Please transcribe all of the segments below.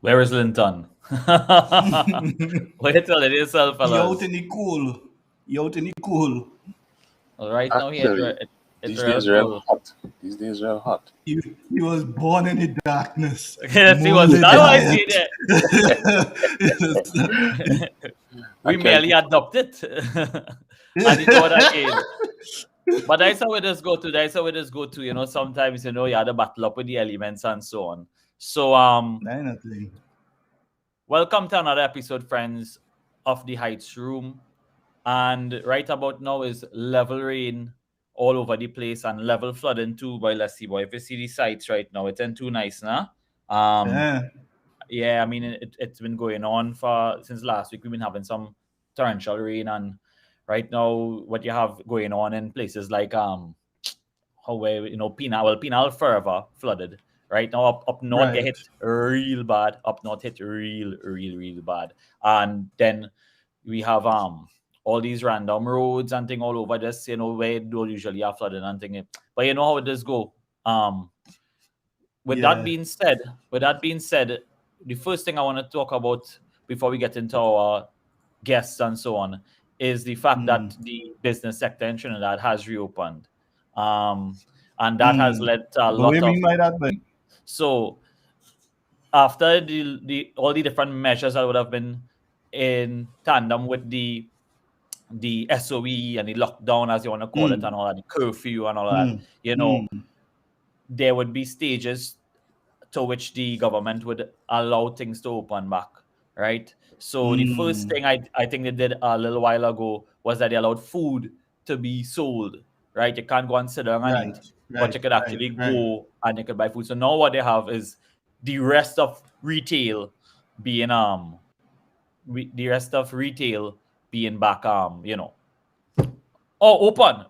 Where is Linton? Wait till it yourself, fellas. You out in the cool. You out in the cool. Well, right now here, these days are real hot. These days are hot. He was born in the darkness. Yes, he was. Now I see that. We merely adopt it. And you know what I mean? But that's how it does go to. That's how it does go to. You know, sometimes, you know, you have to battle up with the elements and so on. So, welcome to another episode, friends, of the Heights Room. And right about now is level rain all over the place and level flooding too. Boy, let's see, boy. If you see the sites right now, it's in too nice, nah? Yeah, I mean, it's been going on since last week. We've been having some torrential rain, and right now, what you have going on in places like Penal forever flooded. Right now, up north, they hit real bad. Up north, hit real bad. And then we have all these random roads and thing all over this, you know, where don't usually have flooding and thing. But you know how it does go. With that being said, the first thing I want to talk about before we get into our guests and so on is the fact that the business sector in Trinidad has reopened. And that has led to a lot of... So after all the different measures that would have been in tandem with the SOE and the lockdown, as you want to call it, and all that, the curfew and all that, you know, there would be stages to which the government would allow things to open back, right? So the first thing I think they did a little while ago was that they allowed food to be sold, right? You can't go and sit down and eat, but you could actually go and you could buy food. So now what they have is the rest of retail being back, you know, open.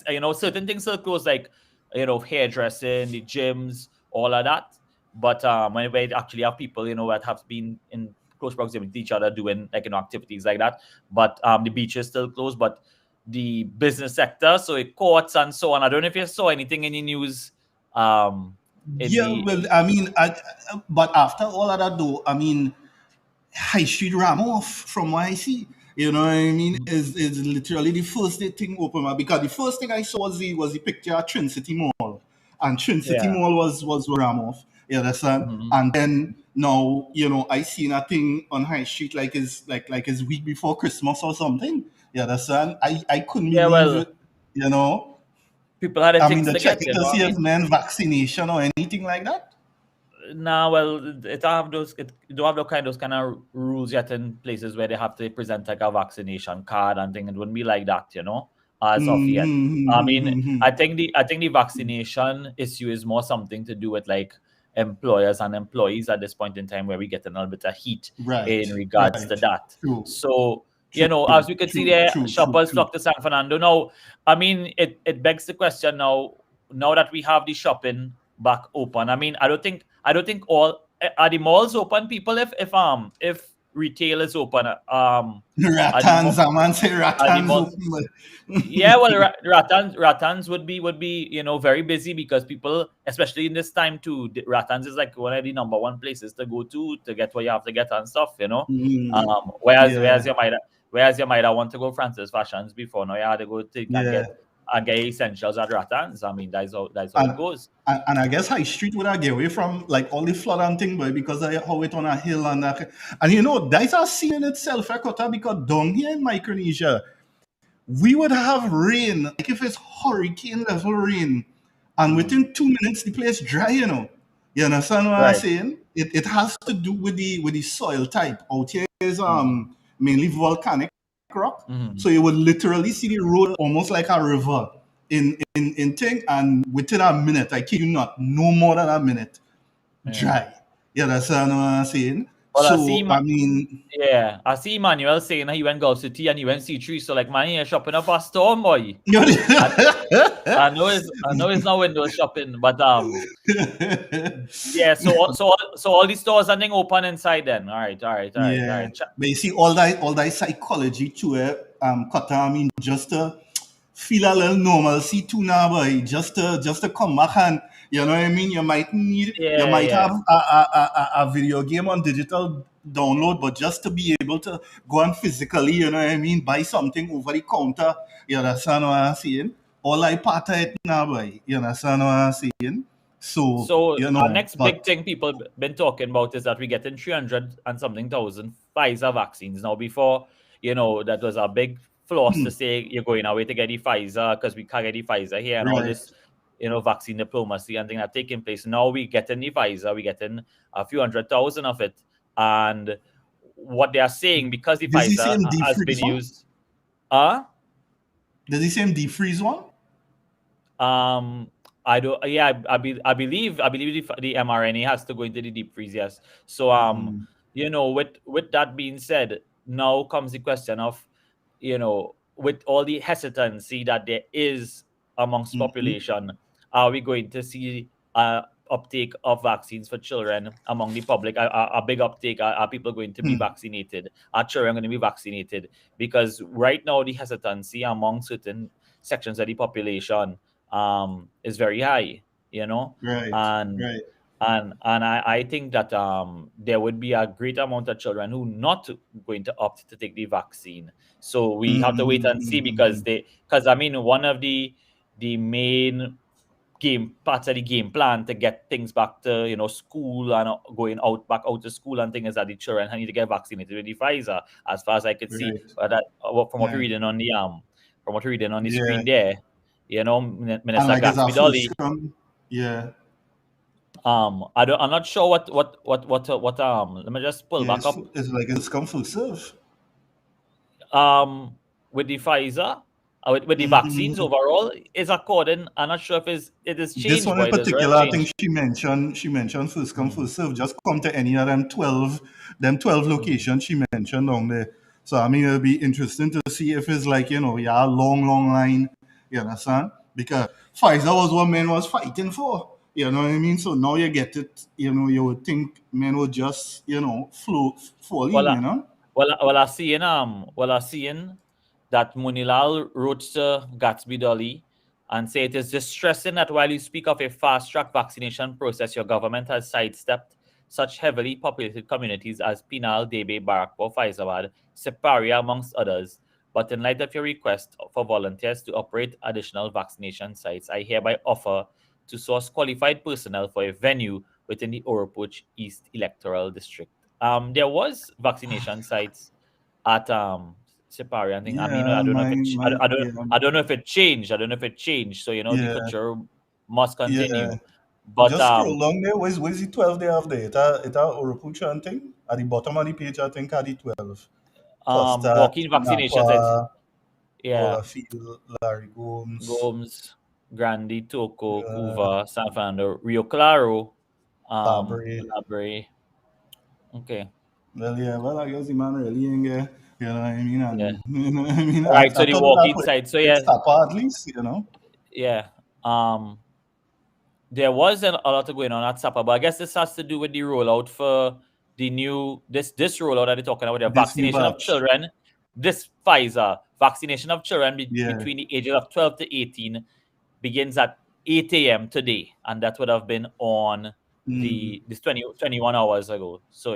You know, certain things still close, like, you know, hairdressing, the gyms, all of that. But when we actually have people, you know, that have been in close proximity to each other doing, like, you know, activities like that. But the beaches still closed, but the business sector, so courts and so on. I don't know if you saw anything in the news. Well, I mean, but after all of that, though, I mean, High Street ran off from what I see. You know what I mean? Is literally the first day thing open up, because the first thing I saw was the picture of Trin City Mall, and Trin City Yeah. Mall was ram off. You understand? And then now I seen a thing on High Street like it's week before Christmas or something. You understand? I couldn't Yeah, believe well, it. You know, people had I mean, things the to get, checking to I see if mean. men vaccination or anything like that. Nah, well, it don't have those. It don't have those kind of rules yet in places where they have to present like a vaccination card and thing. It wouldn't be like that, as of yet. I mean, Mm-hmm. I think the vaccination issue is more something to do with like employers and employees at this point in time, where we get a little bit of heat in Right, regards to right. that. True, So, true, as we could see there, true. shoppers flock to San Fernando. Now, I mean, it begs the question now that we have the shopping back open. I mean, I don't think all are the malls open, people, if retail is open. Are the Ratans, a man say are the ratans malls? open. But Yeah, well, Ratans would be very busy, because people, especially in this time too, Ratans is like one of the number one places to go to get what you have to get and stuff. Whereas yeah, you might have want to go Francis Fashions before. Now you had to go to yeah. and get essentials at Ratans. I mean, that's how it And, goes. and I guess High Street would I get away from like all the flood and thing, but because I how it on a hill and that. And that's a scene in itself, Kota, because down here in Micronesia, we would have rain, like if it's hurricane level rain, and within 2 minutes the place dry, You understand what I'm Right. saying? It has to do with the soil type. Out here is mainly volcanic rock. So you would literally see the road almost like a river in thing, and within a minute, I kid you not, no more than a minute, dry. You understand what I'm saying? Well, So I mean, I see Emmanuel saying that he went Gulf City and he went C3. So like, man, you're shopping up a storm, boy. I know it's not window shopping, but yeah. So all these stores are open inside then. All right. yeah, but you see all that psychology to it, Kata, I mean, just to feel a little normalcy too now, boy. Just to come back, and you know what I mean. You might Yeah. have a video game on digital download, but just to be able to go and physically, you know what I mean, buy something over the counter. You understand what I'm saying? All I part of it now, boy. You understand what I'm saying? So our next big but thing people been talking about is that we're getting 300 and something thousand Pfizer vaccines. Now, before, that was a big floss to say you're going away to get the Pfizer because we can't get the Pfizer here, and all right. this, vaccine diplomacy and things are taking place. Now we getting the Pfizer, we getting a few 100,000 of it. And what they are saying, because the Does he say Pfizer him has been defreeze one? used, Does he say him defreeze one? I don't. Yeah, I believe the mRNA has to go into the deep freeze. Yes. So with that being said, now comes the question of, with all the hesitancy that there is amongst population, are we going to see uptake of vaccines for children among the public? A big uptake? Are people going to be vaccinated? Are children going to be vaccinated? Because right now the hesitancy among certain sections of the population is very high, Right. and Right. I think that there would be a great amount of children who not going to opt to take the vaccine. So we have to wait and see, because I mean, one of the main parts of the game plan to get things back to school and going back out to school and things, is that the children need to get vaccinated with the Pfizer, as far as I could see. Right. But that, from what we're Right. reading on the Yeah. screen there, And Minister like it's a Gatsby full Dolly. scrum. Yeah. I'm not sure what let me just pull Yeah. back up. It's like it's come full serve. With the Pfizer, with the vaccines overall, is according. I'm not sure if it is This changed, one in but it is well particular, I think changed. she mentioned first come first serve. Just come to any of them 12 locations she mentioned down there. So I mean, it'll be interesting to see if it's like a long line. You understand? Because Pfizer was what men was fighting for. You know what I mean? So now you get it. You would think men would just fall in. Well, I seeing that Munilal wrote to Gatsby Dolly and say it is distressing that while you speak of a fast-track vaccination process, your government has sidestepped such heavily populated communities as Pinal, Debe, Barakpur, Faizabad, Siparia, amongst others. But in light of your request for volunteers to operate additional vaccination sites, I hereby offer to source qualified personnel for a venue within the Oropoch East Electoral District. There was vaccination sites at Siparia. I think. I mean, Yeah, I don't know if it. yeah, I don't know if it changed. I don't know if it changed. So the yeah, culture must yeah. continue. But Just scroll down there. Where's the 12 day of there? It's a Urupucha thing. At the bottom of the page, I think, at the 12. Costa, walking vaccinations. Napa, Yeah, Bolafield, Larry Gomes, Gomes, Grandi, Toco, uh, Cuva, San Fernando, Rio Claro, Fabre. Labre. Okay. Well, yeah, well, I guess the man really ain't there. You know what I mean? Yeah. And, you know what I mean? I Right. So thought the that walking would side. So yeah, stop at least, you know? yeah. There was a lot going on at Sapa, but I guess this has to do with the rollout for the new this rollout that they're talking about, the This new vaccination of batch. children. This Pfizer vaccination of children Yeah. between the ages of 12 to 18 begins at 8 a.m. today, and that would have been on this 21 hours ago. So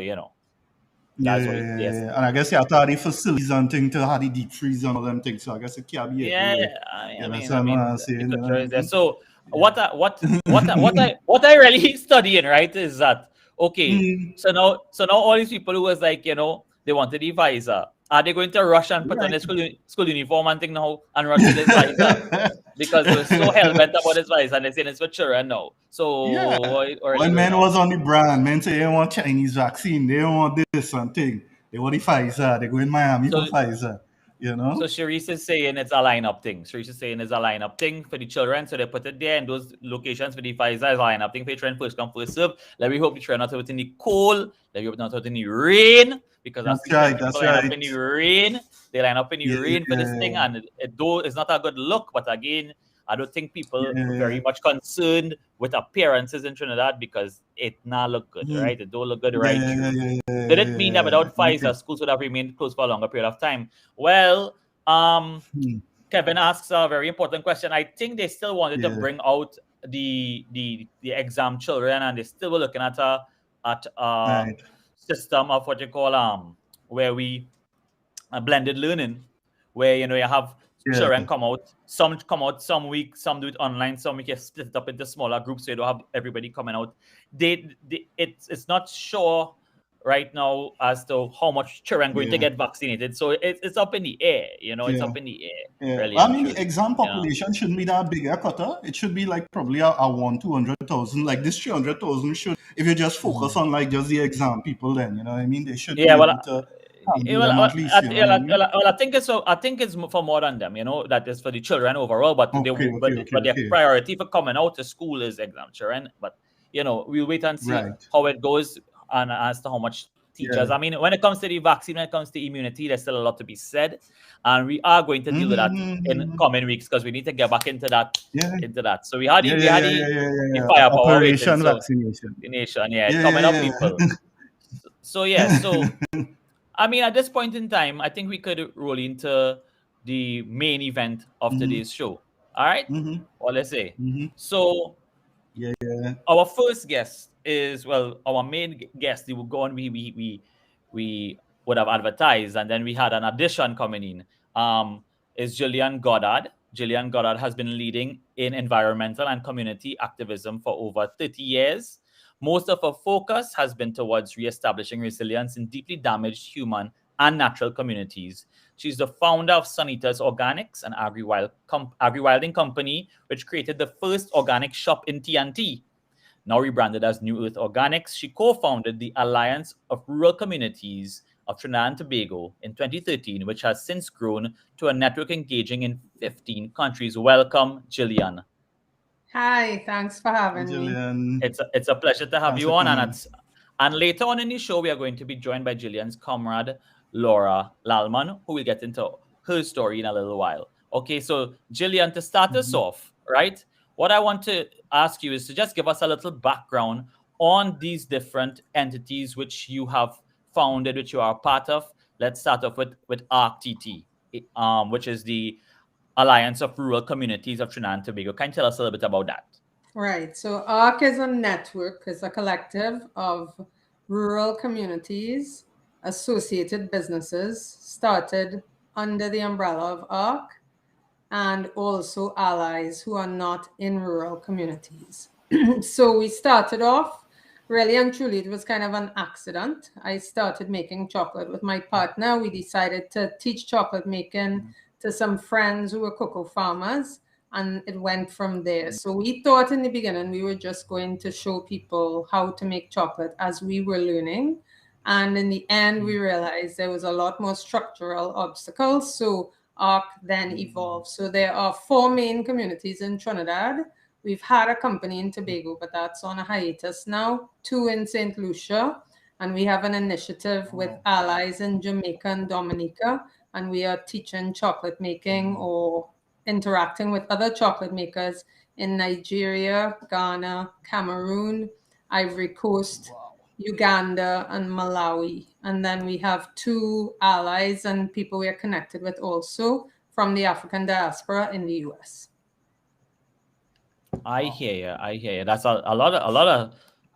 that's what it is. Yeah. And I guess you have to have the facilities and things to have the deep freeze and all them things. So I guess it can't be everywhere. I You mean, understand what I'm saying? the You know culture what I is there. mean? So what I really studying, right, is that okay? So now all these people who was like, they wanted the visor. Are they going to rush and put on their school uniform and thing now and rush with this visor? Because they were so hell bent about this visor and they're saying it's for children now. So Yeah. or When men was on the brand, men say they want Chinese vaccine, they don't want this and thing. They want the Pfizer. They go in Miami for Pfizer. You know? So Sharice is saying it's a lineup thing. Sharice is saying it's a lineup thing for the children. So they put it there in those locations for the Pfizer is a lineup thing for the trend first come, first serve. Let me hope the trend not out in the cold. Let me hope not out in the rain. Because That's people right. line up in the rain. They line up in the rain for this thing. And though it's not a good look, but again, I don't think people very much concerned with appearances in Trinidad because it not look good, right? It don't look good right through. Did it mean that without Pfizer, schools would have remained closed for a longer period of time? Well, Kevin asks a very important question. I think they still wanted to bring out the exam children, and they still were looking at a system of what you call where we blended learning, where you have children come out. Some come out some week, some do it online, some we can split it up into smaller groups so you don't have everybody coming out. It's not sure right now as to how much children going to get vaccinated. So it's up in the air, it's up in the air. Really, I mean, the exam population shouldn't be that big, Qatar. It should be like probably a 200,000. Like this 300,000 should, if you just focus on like just the exam people, then you know what I mean. They should be able to. I think it's for more than them, that is for the children overall, but their priority for coming out to school is exam children. But we'll wait and see how it goes and as to how much teachers. I mean, when it comes to the vaccine, when it comes to immunity, there's still a lot to be said, and we are going to deal with that in coming weeks because we need to get back into that. So we had the firepower Operation Vaccination. The nation, coming up, people. So I mean, at this point in time, I think we could roll into the main event of today's show. All right? Or let's say. So, our first guest is, our main guest. He will go on. We would have advertised, and then we had an addition coming in. Is Jillian Goddard. Jillian Goddard has been leading in environmental and community activism for over 30 years. Most of her focus has been towards reestablishing resilience in deeply damaged human and natural communities. She's the founder of Sanitas Organics, an agri-wilding company which created the first organic shop in TNT. Now rebranded as New Earth Organics, she co-founded the Alliance of Rural Communities of Trinidad and Tobago in 2013, which has since grown to a network engaging in 15 countries. Welcome, Jillian. Hi, thanks for having me. It's a pleasure to have you on, and later on in the show we are going to be joined by Jillian's comrade Alana Lalman, who will get into her story in a little while. Okay, so Jillian, to start us off, right? What I want to ask you is to just give us a little background on these different entities which you have founded, which you are a part of. Let's start off with ARCTT, which is the Alliance of Rural Communities of Trinidad and Tobago. Can you tell us a little bit about that? Right. So ARC is a network, is a collective of rural communities, associated businesses started under the umbrella of ARC, and also allies who are not in rural communities. So we started off, really and truly, it was kind of an accident. I started making chocolate with my partner. We decided to teach chocolate making to some friends who were cocoa farmers, and it went from there. So we thought in the beginning we were just going to show people how to make chocolate as we were learning. And in the end, we realized there was a lot more structural obstacles. So ARC then evolved. So there are 4 main communities in Trinidad. We've had a company in Tobago, but that's on a hiatus now, 2 in St. Lucia, and we have an initiative with allies in Jamaica and Dominica, and we are teaching chocolate making or interacting with other chocolate makers in Nigeria, Ghana, Cameroon, Ivory Coast, Uganda, and Malawi. And then we have 2 allies and people we are connected with also from the African diaspora in the US. I hear you. I hear you. That's a lot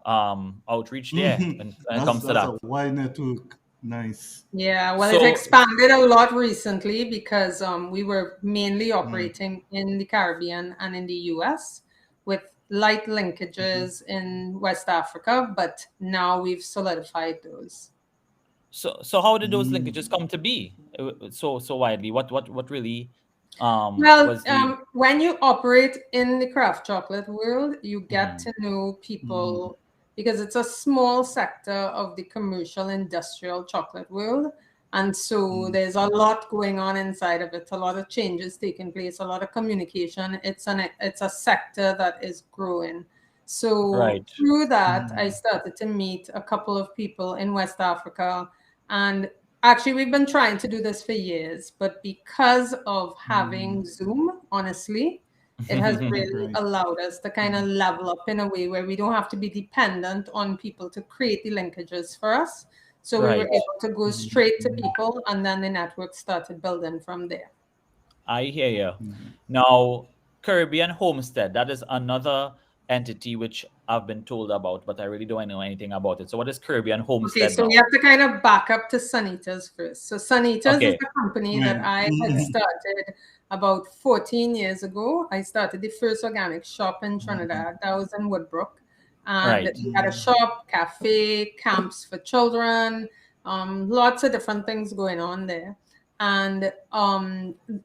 of outreach there when it comes to that. That's a wide network. Nice. Yeah, well, So- it expanded a lot recently because we were mainly operating in the Caribbean and in the US with light linkages in West Africa, but now we've solidified those. So how did those linkages come to be so widely? What really Well, was the when you operate in the craft chocolate world, you get to know people because it's a small sector of the commercial industrial chocolate world. And so there's a lot going on inside of it, a lot of changes taking place, a lot of communication. It's a sector that is growing. So Right. through that, I started to meet a couple of people in West Africa. And actually, we've been trying to do this for years, but because of having Zoom, honestly, it has really Right. allowed us to kind of level up in a way where we don't have to be dependent on people to create the linkages for us. So we were Right. able to go straight to people, and then the network started building from there. I hear you. Now, Caribbean Homestead, that is another entity which I've been told about, but I really don't know anything about it. So what is Caribbean Okay, Homestead so now? we have to kind of back up to Sanitas first. So Sanitas Okay. is the company that I had started about 14 years ago. I started the first organic shop in Trinidad. That was in Woodbrook. And Right. we had a shop, cafe, camps for children, lots of different things going on there. And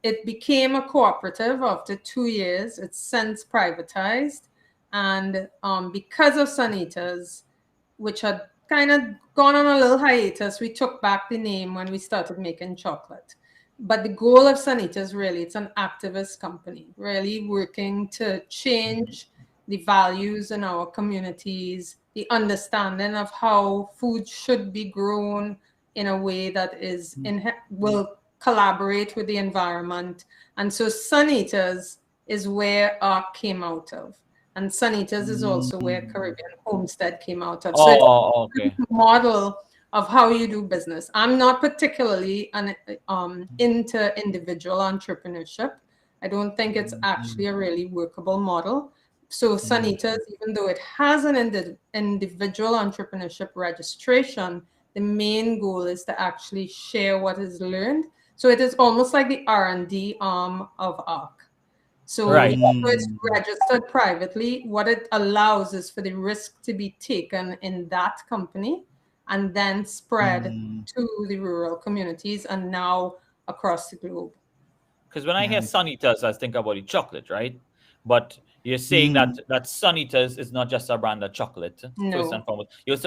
it became a cooperative after 2 years. It's since privatized. And because of Sanitas, which had kind of gone on a little hiatus, we took back the name when we started making chocolate. But the goal of Sanitas, really, it's an activist company, really working to change the values in our communities, the understanding of how food should be grown in a way that is will collaborate with the environment. And so Sanitas is where ARC came out of. And Sanitas is also where Caribbean Homestead came out of. So it's Oh, okay. a model of how you do business. I'm not particularly into individual entrepreneurship. I don't think it's actually a really workable model. So Sanitas, even though it has an individual entrepreneurship registration, the main goal is to actually share what is learned. So it is almost like the R&D arm of ARC. So Right. it's registered privately. What it allows is for the risk to be taken in that company and then spread to the rural communities and now across the globe. Because when I hear Sanitas, I think about the chocolate, right? But you're saying that Sanitas is not just a brand of chocolate. First No. and foremost, you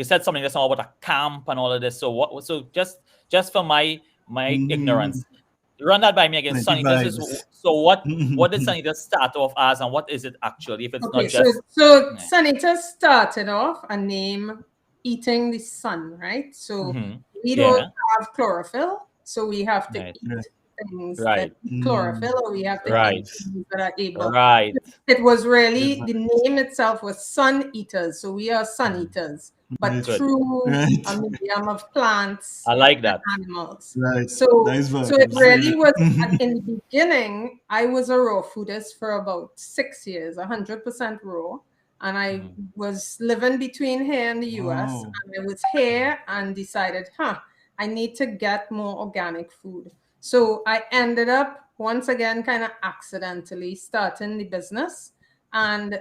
said something that's all about a camp and all of this. So what? So just for my ignorance, run that by me again. Plenty Sanitas vibes. is so what? What did Sanitas start off as, and what is it actually? If it's Okay, not just so Sanitas started off a name eating the sun, right? So we don't have chlorophyll, so we have to eat things that eat chlorophyll, or we have to eat things that are able. It was really the name itself was Sun Eaters, so we are Sun Eaters, but through a medium of plants. I like that. And animals. Right. So Nice so it really was. In the beginning, I was a raw foodist for about 6 years, 100% raw, And I was living between here and the US. Wow. And I was here and decided, I need to get more organic food. So I ended up, once again, kind of accidentally starting the business, and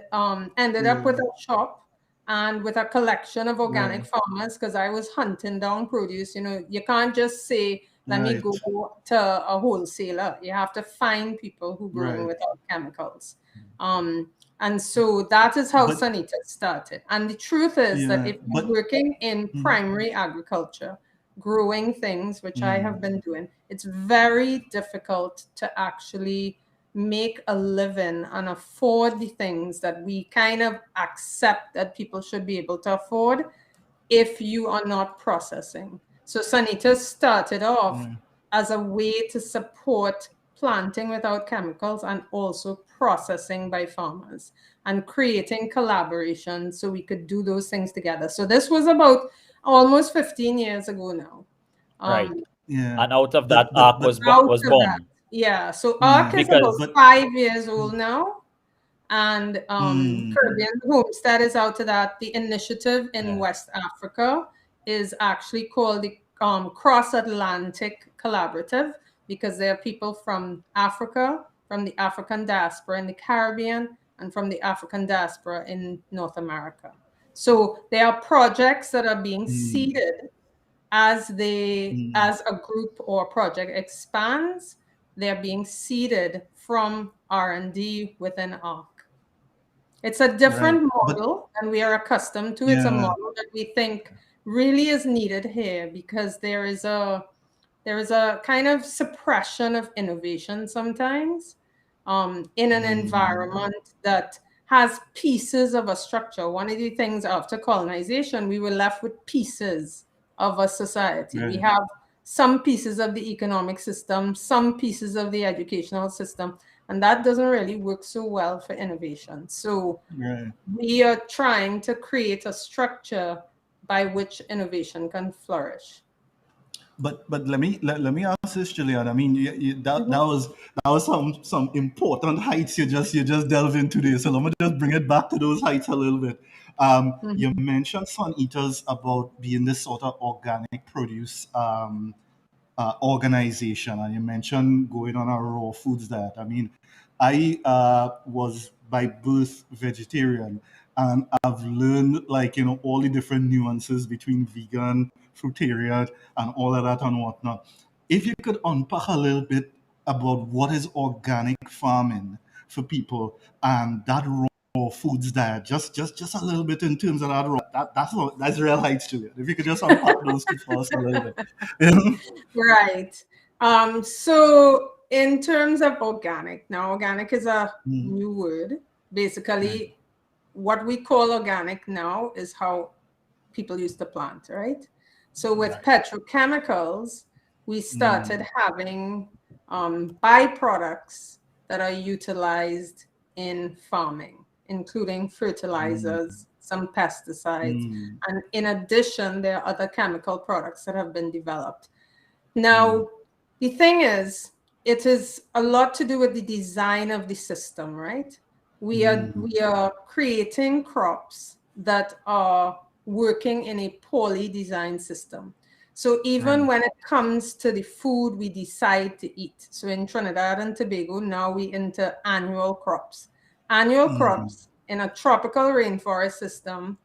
ended up with a shop and with a collection of organic farmers, because I was hunting down produce. You know, you can't just say, let me go to a wholesaler. You have to find people who grow without chemicals. And so that is how Sanita started. And the truth is that if you're working in primary agriculture, growing things, which I have been doing, it's very difficult to actually make a living and afford the things that we kind of accept that people should be able to afford if you are not processing. So Sanita started off as a way to support planting without chemicals and also processing by farmers and creating collaboration so we could do those things together. So this was about almost 15 years ago now. Right. And out of that, ARC was born. Yeah. So ARC is about 5 years old now. And Caribbean Homestead is out of that. The initiative in West Africa is actually called the Cross-Atlantic Collaborative, because there are people from Africa, from the African diaspora in the Caribbean, and from the African diaspora in North America. So there are projects that are being seeded as a group or project expands. They're being seeded from R&D within ARC. It's a different model than we are accustomed to. It's a model that we think really is needed here, because there is a kind of suppression of innovation sometimes in an environment that has pieces of a structure. One of the things after colonization, we were left with pieces of a society. We have some pieces of the economic system, some pieces of the educational system, and that doesn't really work so well for innovation. So we are trying to create a structure by which innovation can flourish. But let me ask this, Jillian. I mean, that was some important heights you just delved into there. So let me just bring it back to those heights a little bit. You mentioned Sanitas about being this sort of organic produce organization, and you mentioned going on a raw foods diet. I mean, I was by birth vegetarian, and I've learned, like, all the different nuances between vegan, fruitarian, and all of that and whatnot. If you could unpack a little bit about what is organic farming for people and that raw foods diet, just a little bit in terms of that raw, that's real heights to it. If you could just unpack those two for us a little bit. Right. So in terms of organic, now organic is a new word. Basically, what we call organic now is how people used to plant, right? So with petrochemicals, we started having byproducts that are utilized in farming, including fertilizers, some pesticides, and in addition, there are other chemical products that have been developed. Now, the thing is, it is a lot to do with the design of the system, right? We are creating crops that are working in a poorly designed system. So even when it comes to the food we decide to eat, so in Trinidad and Tobago, now we into annual crops. Annual crops in a tropical rainforest system,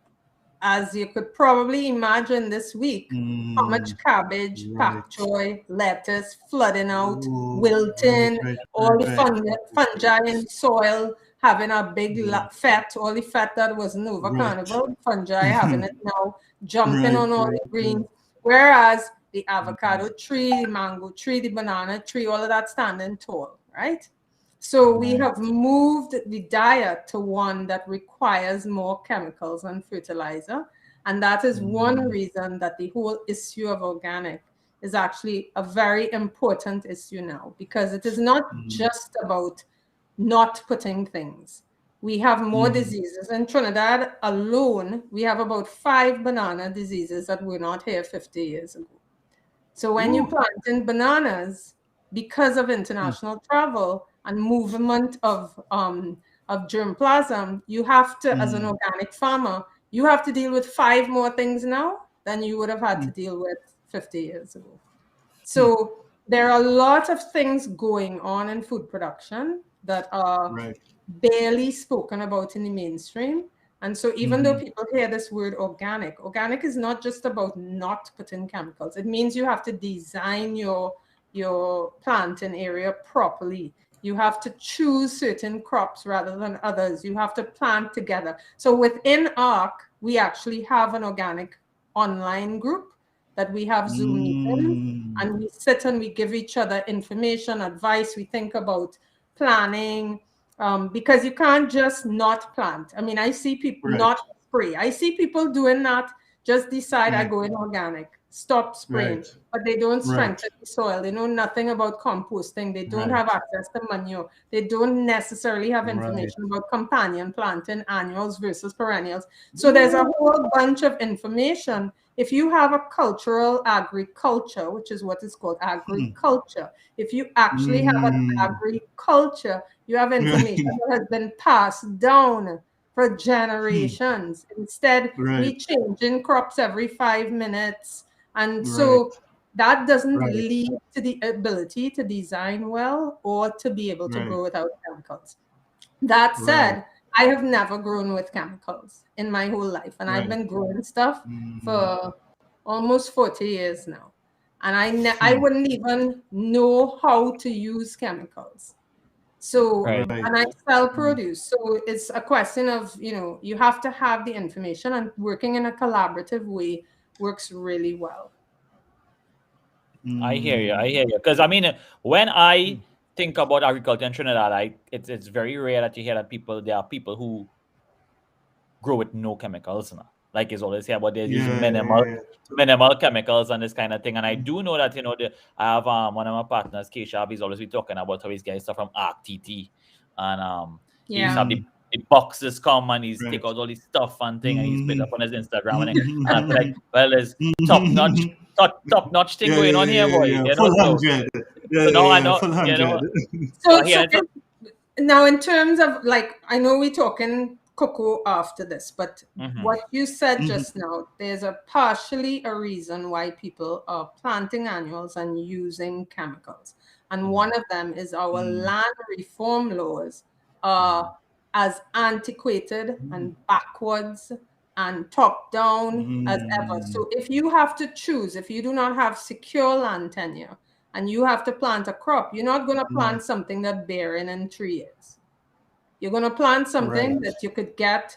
as you could probably imagine this week, how much cabbage, pak choy, lettuce flooding out, wilting, all the fungi in soil having a big fat, all the fat that wasn't over carnival, fungi having it now, jumping on all the greens. Whereas the avocado tree, the mango tree, the banana tree, all of that standing tall, right? So we have moved the diet to one that requires more chemicals and fertilizer. And that is one reason that the whole issue of organic is actually a very important issue now, because it is not just about not putting things. We have more diseases. In Trinidad alone, we have about 5 banana diseases that were not here 50 years ago. So when you plant in bananas, because of international travel and movement of of germplasm, you have to, as an organic farmer, you have to deal with 5 more things now than you would have had to deal with 50 years ago. So there are a lot of things going on in food production that are barely spoken about in the mainstream. And so even though people hear this word organic is not just about not putting chemicals. It means you have to design your planting area properly. You have to choose certain crops rather than others. You have to plant together. So within ARC, we actually have an organic online group that we have Zoom meetings, and we sit and we give each other information, advice. We think about planning, because you can't just not plant. I mean, I see people not spray. I see people doing that, just decide I go in organic, stop spraying, but they don't strengthen the soil. They know nothing about composting. They don't have access to manure. They don't necessarily have information about companion planting, annuals versus perennials. So there's a whole bunch of information. If you have a cultural agriculture, which is what is called agriculture, if you actually have an agriculture, you have information that has been passed down for generations. Instead, we change in crops every 5 minutes. And so that doesn't lead to the ability to design well or to be able to grow without chemicals. That said, I have never grown with chemicals in my whole life. And I've been growing stuff for almost 40 years now. And I wouldn't even know how to use chemicals. So, and I sell produce. So it's a question of, you have to have the information, and working in a collaborative way works really well. I hear you. Because I mean, when I think about agriculture in Trinidad, it's very rare that you hear that there are people who grow with no chemicals. Like it's always here, but they're using minimal chemicals and this kind of thing. And I do know that, I have one of my partners, Keshav, he's always been talking about how he's getting stuff from ArcTT. And he used to have the boxes come and he's take out all this stuff and thing and he's put it up on his Instagram. And I feel like, well, there's top-notch thing going on here, boy. Full 100. So now I know. Full 100. So now in terms of, like, I know we're talking cocoa after this, but what you said just now, there's partially a reason why people are planting annuals and using chemicals. And one of them is our land reform laws are as antiquated and backwards and top down as ever. So if you have to choose, if you do not have secure land tenure and you have to plant a crop, you're not going to plant something that's bearing in 3 years. You're going to plant something that you could get,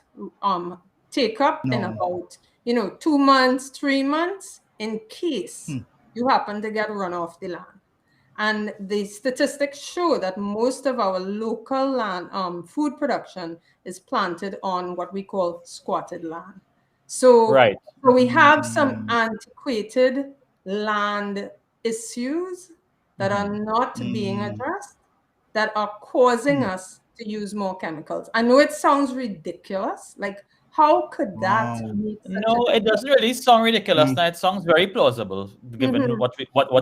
take up in about, 2 months, 3 months, in case you happen to get run off the land. And the statistics show that most of our local land, food production is planted on what we call squatted land. So, so we have some antiquated land issues that are not being addressed, that are causing us to use more chemicals. I know it sounds ridiculous. Like, how could that make such No, it doesn't really sound ridiculous. Now it sounds very plausible given what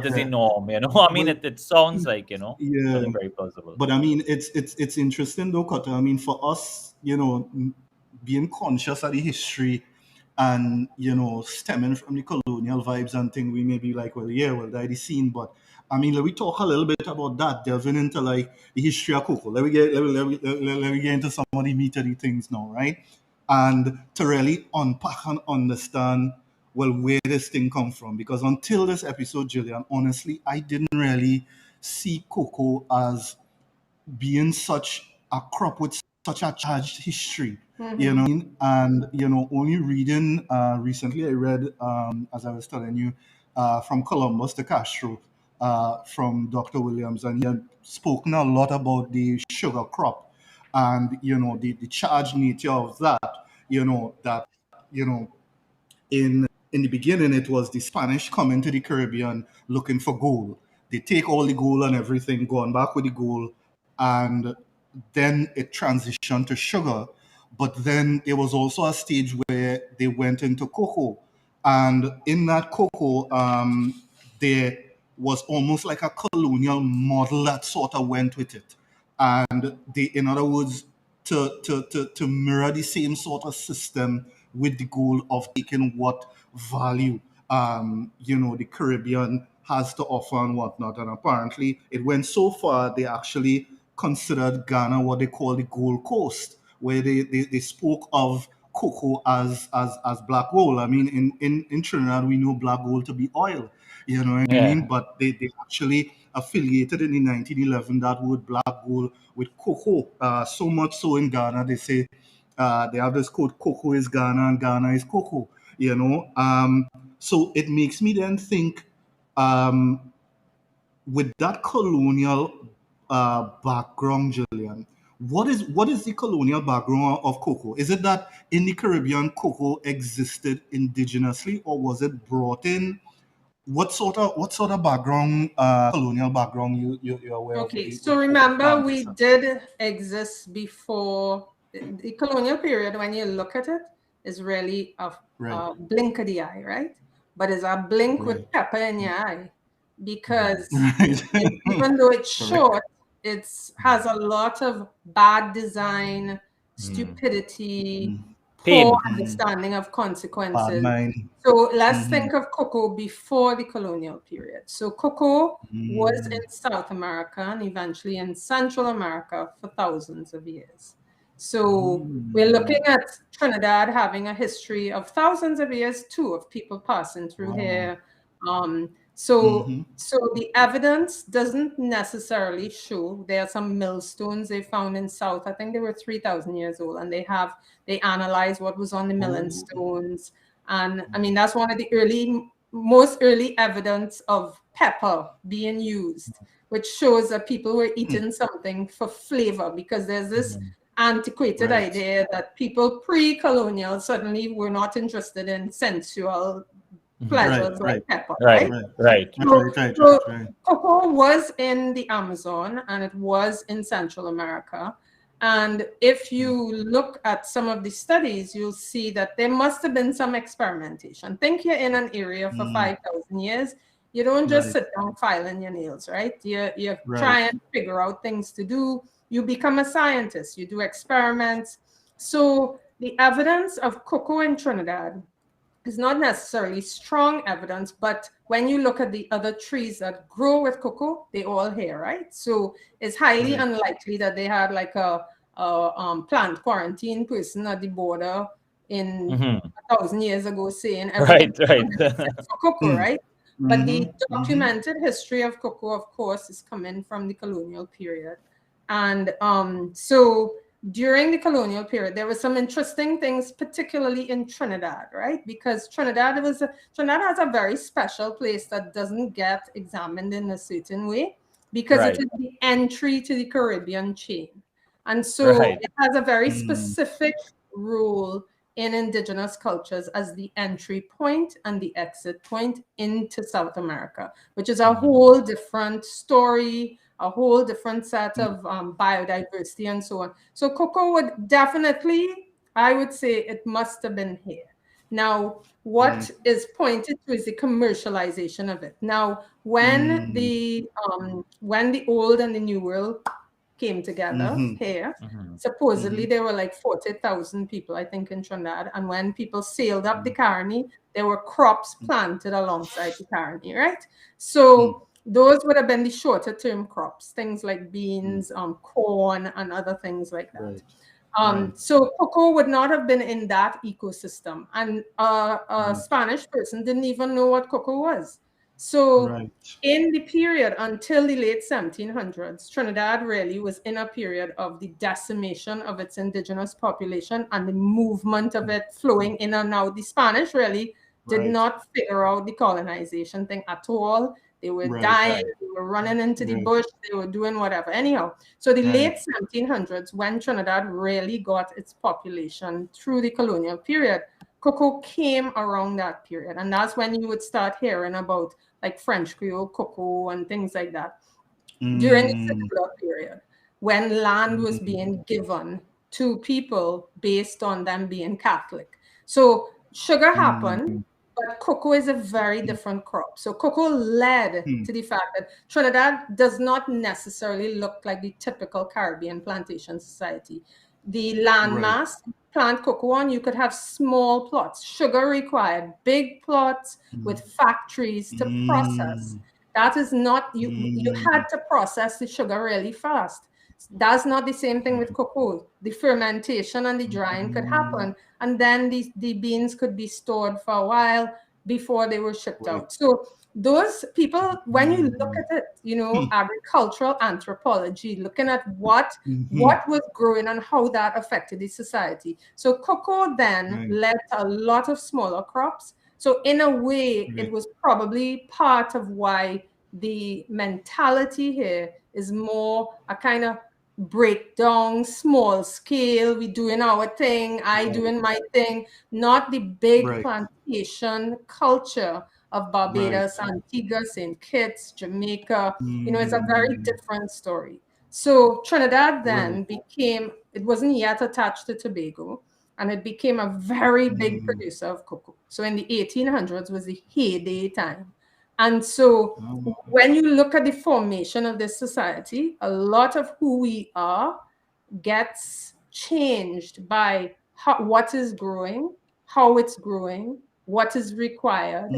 is the norm. I mean, it sounds like something very plausible. But I mean, it's interesting though, Kota. I mean, for us, being conscious of the history and stemming from the colonial vibes and thing, we may be like, well, that is seen. But I mean, let me talk a little bit about that, delving into like the history of cocoa. Let me get into some of the meat of the things now, right? And to really unpack and understand, well, where this thing come from. Because until this episode, Jillian, honestly, I didn't really see cocoa as being such a crop with such a charged history. And only reading recently, I read, as I was telling you, from Columbus to Castro, from Dr. Williams, and he had spoken a lot about the sugar crop and the charged nature of that. In the beginning, it was the Spanish coming to the Caribbean looking for gold. They take all the gold and everything, going back with the gold, and then it transitioned to sugar. But then there was also a stage where they went into cocoa, and in that cocoa, there was almost like a colonial model that sort of went with it. And they, in other words, to mirror the same sort of system with the goal of taking what value the Caribbean has to offer and whatnot. And apparently it went so far they actually considered Ghana what they call the Gold Coast, where they spoke of cocoa as black gold. I mean, in Trinidad we know black gold to be oil, you know what I mean? But they actually affiliated in the 1911 that word black gold with cocoa. So much so in Ghana they say they have this quote: "Cocoa is Ghana and Ghana is cocoa." You know, so it makes me then think, with that colonial background, Jillian, what is the colonial background of cocoa? Is it that in the Caribbean cocoa existed indigenously, or was it brought in? What sort of background, colonial background you're aware of? Okay, so remember we did exist before the colonial period. When you look at it, is really a blink of the eye, right? But it's a blink with pepper in your eye, because even though it's short, it has a lot of bad design, stupidity, poor understanding of consequences. So let's think of cocoa before the colonial period. So cocoa was in South America and eventually in Central America for thousands of years. So we're looking at Trinidad having a history of thousands of years too, of people passing through here. So the evidence doesn't necessarily show. There are some millstones they found in South. I think they were 3,000 years old, and they analyzed what was on the milling stones. And I mean, that's one of the most early evidence of pepper being used, which shows that people were eating something for flavor, because there's this antiquated idea that people pre-colonial suddenly were not interested in sensual pleasures like pepper. So cocoa was in the Amazon and it was in Central America. And if you look at some of the studies, you'll see that there must have been some experimentation. Think you're in an area for 5,000 years. You don't just sit down filing your nails, right? You try and figure out things to do. You become a scientist. You do experiments. So the evidence of cocoa in Trinidad is not necessarily strong evidence, but when you look at the other trees that grow with cocoa, they all here, right? So it's highly unlikely that they had like a plant quarantine person at the border in 1,000 years ago saying everything for cocoa, right? But the documented history of cocoa, of course, is coming from the colonial period. And so during the colonial period, there were some interesting things, particularly in Trinidad, right? Because Trinidad has a very special place that doesn't get examined in a certain way, because it is the entry to the Caribbean chain. And so it has a very specific role in indigenous cultures as the entry point and the exit point into South America, which is a whole different story, a whole different set of biodiversity and so on. So cocoa would definitely, I would say it must have been here. Now, what is pointed to is the commercialization of it. Now, when the old and the new world came together here, supposedly there were like 40,000 people, I think, in Trinidad. And when people sailed up the Caroni, there were crops planted alongside the Caroni, right? So those would have been the shorter term crops, things like beans, corn, and other things like that. So cocoa would not have been in that ecosystem. And a Spanish person didn't even know what cocoa was. So in the period until the late 1700s, Trinidad really was in a period of the decimation of its indigenous population and the movement of it flowing in and out. The Spanish really did not figure out the colonization thing at all. They were dying, they were running into the bush, they were doing whatever. Anyhow, so the late 1700s, when Trinidad really got its population through the colonial period, cocoa came around that period. And that's when you would start hearing about like French Creole cocoa and things like that. During the settler period, when land was being given to people based on them being Catholic. So sugar happened, but cocoa is a very different crop. So cocoa led to the fact that Trinidad does not necessarily look like the typical Caribbean plantation society. the landmass plant cocoa on, you could have small plots. Sugar required big plots with factories to process. That is not, you had to process the sugar really fast. That's not the same thing with cocoa. The fermentation and the drying could happen, and then the beans could be stored for a while before they were shipped out. So those people, when you look at it, you know, agricultural anthropology, looking at what was growing and how that affected the society. So cocoa then led to a lot of smaller crops. So in a way, it was probably part of why the mentality here is more a kind of breakdown, small scale, we doing our thing, I doing my thing, not the big plantation culture of Barbados, Antigua, St. Kitts, Jamaica. You know, it's a very different story. So Trinidad then became, it wasn't yet attached to Tobago, and it became a very big producer of cocoa. So in the 1800s was the heyday time. And so when you look at the formation of this society, a lot of who we are gets changed by what is growing, how it's growing, what is required.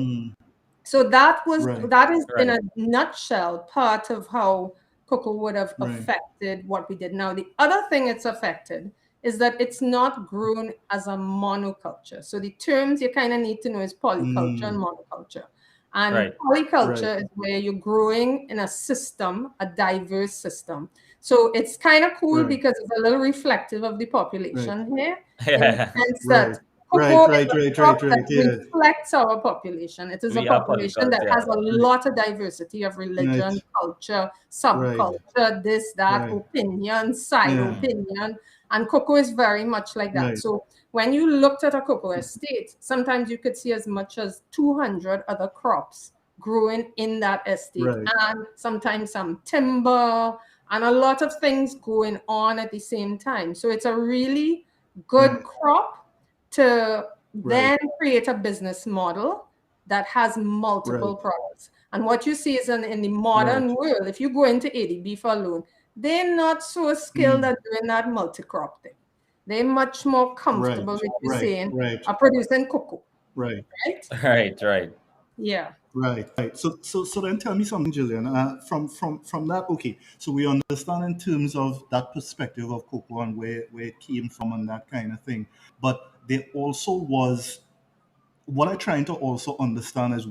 So that is in a nutshell part of how cocoa would have affected what we did. Now, the other thing it's affected is that it's not grown as a monoculture. So the terms you kind of need to know is polyculture and monoculture. And polyculture is where you're growing in a system, a diverse system. So it's kind of cool because it's a little reflective of the population here. In the sense that cocoa is a crop that reflects our population. It is a population that has a lot of diversity of religion, culture, subculture, this, that, opinion, side opinion. And cocoa is very much like that. So when you looked at a cocoa estate, sometimes you could see as much as 200 other crops growing in that estate. And sometimes some timber and a lot of things going on at the same time. So it's a really good crop to then create a business model that has multiple products. And what you see is in the modern world, if you go into ADB for alone, they're not so skilled at doing that multi-crop thing. They're much more comfortable with you saying, I'm producing cocoa. Right? Yeah. Right. So then tell me something, Jillian. From that, okay. So we understand in terms of that perspective of cocoa and where it came from and that kind of thing. But there also was, what I'm trying to also understand is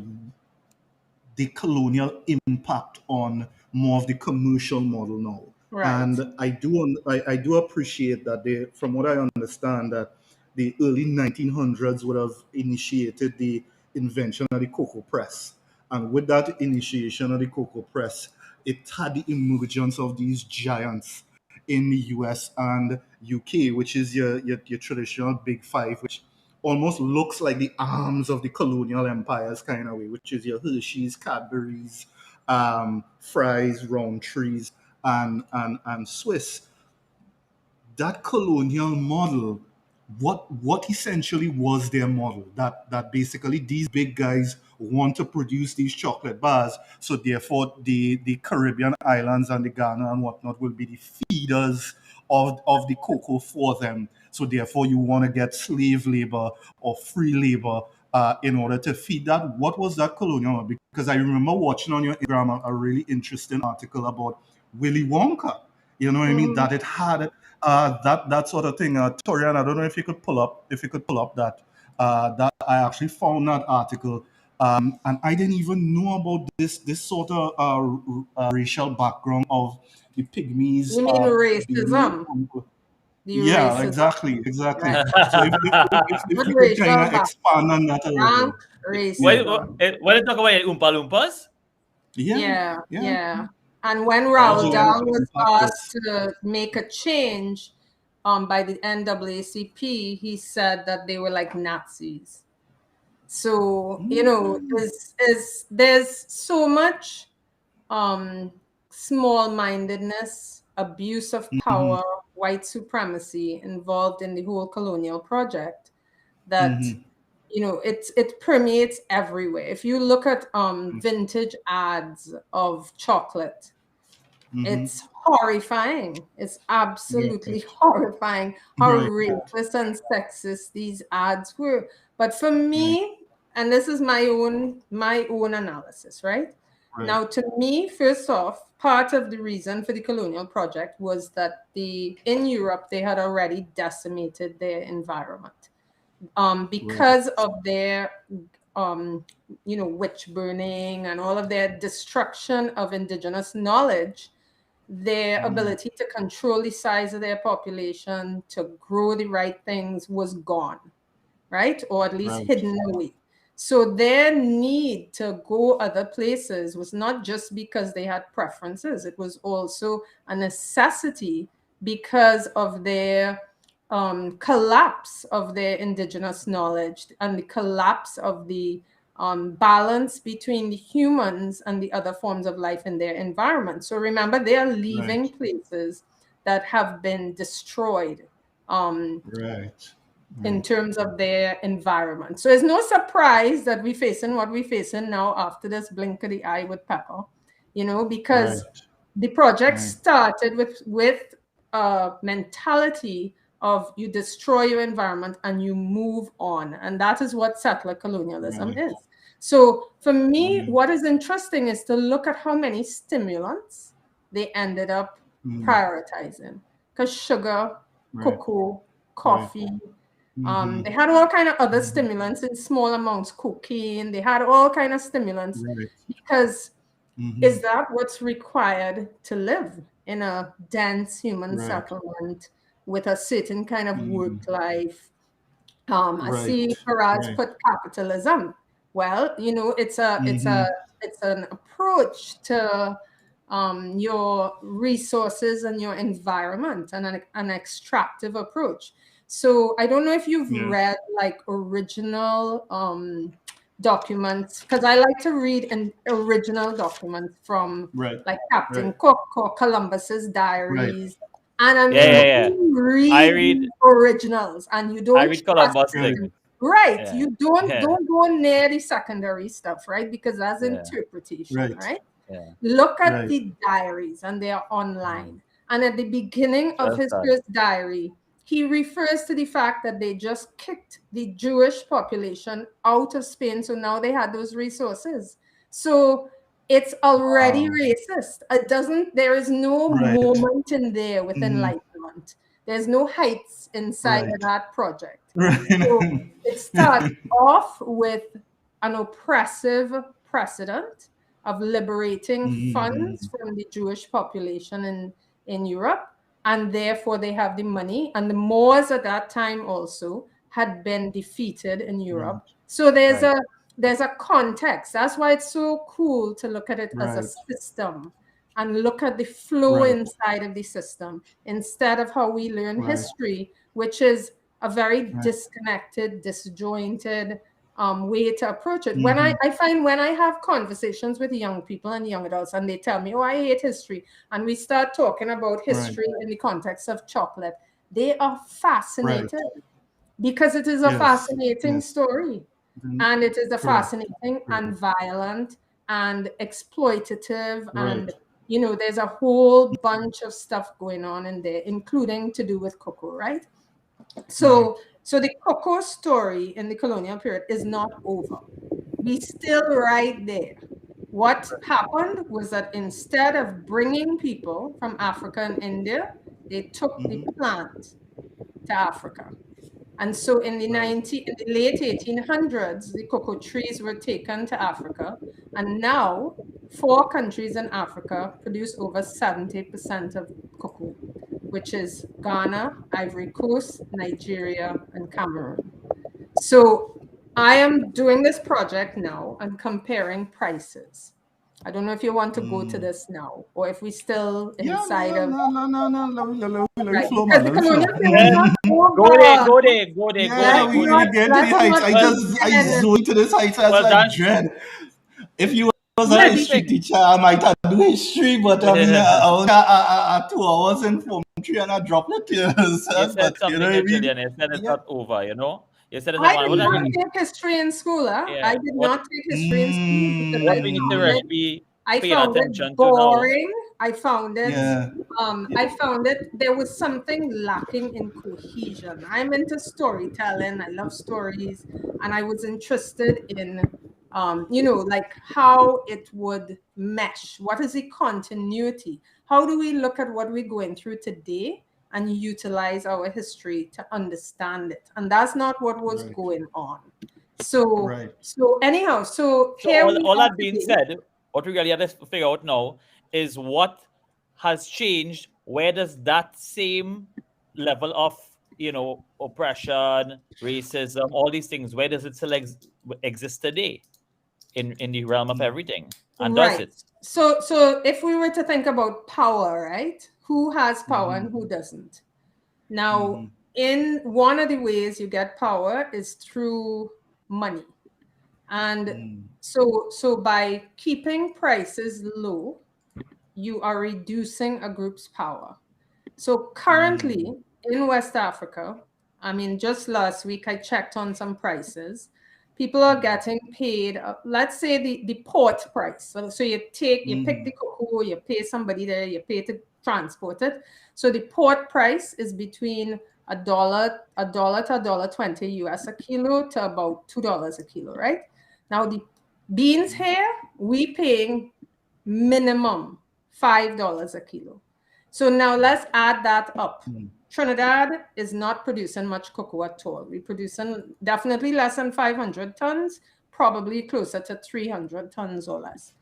the colonial impact on more of the commercial model now. And I do appreciate that from what I understand, that the early 1900s would have initiated the invention of the cocoa press. And with that initiation of the cocoa press, it had the emergence of these giants in the US and UK, which is your traditional big five, which almost looks like the arms of the colonial empires kind of way, which is your Hershey's, Cadbury's, Fry's, Rowntree's, and Swiss. That colonial model, what essentially was their model? That basically these big guys want to produce these chocolate bars, so therefore the Caribbean islands and the Ghana and whatnot will be the feeders of the cocoa for them. So therefore you want to get slave labor or free labor in order to feed that. What was that colonial? Because I remember watching on your Instagram a really interesting article about Willy Wonka. You know what I mean? That it had that sort of thing. Torian, I don't know if you could pull up that that I actually found that article. And I didn't even know about this sort of racial background of the pygmies. You mean racism? Yeah, racism. exactly. So if you could kind of expand on that a little. When you talk about Oompa Loompas? Yeah. And when Roald Dahl was asked to make a change by the NAACP, he said that they were like Nazis. So, you know, there's so much small-mindedness, abuse of power, white supremacy involved in the whole colonial project that, you know, it permeates everywhere. If you look at vintage ads of chocolate, It's horrifying. It's absolutely horrifying how racist and sexist these ads were. But for me, and this is my own analysis, right? Now, to me, first off, part of the reason for the Colonial Project was that in Europe, they had already decimated their environment because of their witch burning and all of their destruction of indigenous knowledge. Their ability to control the size of their population, to grow the right things was gone, right? Or at least hidden away. So their need to go other places was not just because they had preferences. It was also a necessity because of their collapse of their indigenous knowledge and the collapse of the balance between the humans and the other forms of life in their environment. So remember, they are leaving places that have been destroyed in terms of their environment. So it's no surprise that we're facing what we're facing now after this blink of the eye with Pepper, because the project started with a mentality of you destroy your environment and you move on. And that is what settler colonialism is. So for me, what is interesting is to look at how many stimulants they ended up prioritizing. Because sugar, cocoa, coffee, they had all kind of other stimulants in small amounts, cocaine, they had all kind of stimulants because is that what's required to live in a dense human settlement with a certain kind of work life? I see Faraz put capitalism. Well, it's an approach to your resources and your environment, and an extractive approach. So I don't know if you've read like original documents, because I like to read original documents from like Captain Cook or Columbus's diaries. And I mean, I read originals, and you don't. I read Columbus. Right. You don't go near the secondary stuff, right? Because that's interpretation, right? Look at the diaries, and they are online. And at the beginning of his first diary, he refers to the fact that they just kicked the Jewish population out of Spain. So now they had those resources. So it's already racist. There is no moment in there with enlightenment. There's no heights inside of that project. So it starts off with an oppressive precedent of liberating funds from the Jewish population in Europe. And therefore they have the money. And the Moors at that time also had been defeated in Europe. So there's a context. That's why it's so cool to look at it as a system and look at the flow inside of the system instead of how we learn history, which is a very disconnected, disjointed way to approach it. When I find when I have conversations with young people and young adults and they tell me, oh, I hate history, and we start talking about history in the context of chocolate, they are fascinated because it is a fascinating story. And it is a fascinating and violent and exploitative and there's a whole bunch of stuff going on in there, including to do with cocoa, right? So the cocoa story in the colonial period is not over. We're still right there. What happened was that instead of bringing people from Africa and India, they took the plant to Africa. And so in the late 1800s, the cocoa trees were taken to Africa. And now 4 countries in Africa produce over 70% of cocoa, which is Ghana, Ivory Coast, Nigeria, and Cameroon. So I am doing this project now and comparing prices. I don't know if you want to go to this now, or if we still inside of. No. Right, because the colonial period Go there. Yeah, we get to the heights. I zoned to this heights as like dread. If you was a history teacher, I might have do history, but I mean, I 2 hours in Form 3 and I dropped it to you. You said something, Jillian. You said it's not over, You said it's not I did not take history in school. I did not take history in school. What we need to really be I paying found attention it boring. I found it. Yeah. I found it. There was something lacking in cohesion. I'm into storytelling. I love stories, and I was interested in, like how it would mesh. What is the continuity? How do we look at what we're going through today and utilize our history to understand it? And that's not what was going on. So, anyhow, so here all that being said, what we really have to figure out now is what has changed. Where does that same level of oppression, racism, all these things, where does it still exist today in the realm of everything? And does it? So if we were to think about power, right? Who has power and who doesn't? Now, in one of the ways you get power is through money. And so by keeping prices low, you are reducing a group's power. So currently in West Africa, I mean, just last week I checked on some prices. People are getting paid, let's say the port price. So you pick the cocoa, you pay somebody there, you pay to transport it. So the port price is between $1 to $1.20 US a kilo to about $2 a kilo, right? Now the beans here, we paying minimum $5 a kilo. So now let's add that up. Trinidad is not producing much cocoa at all. We're producing definitely less than 500 tons, probably closer to 300 tons or less.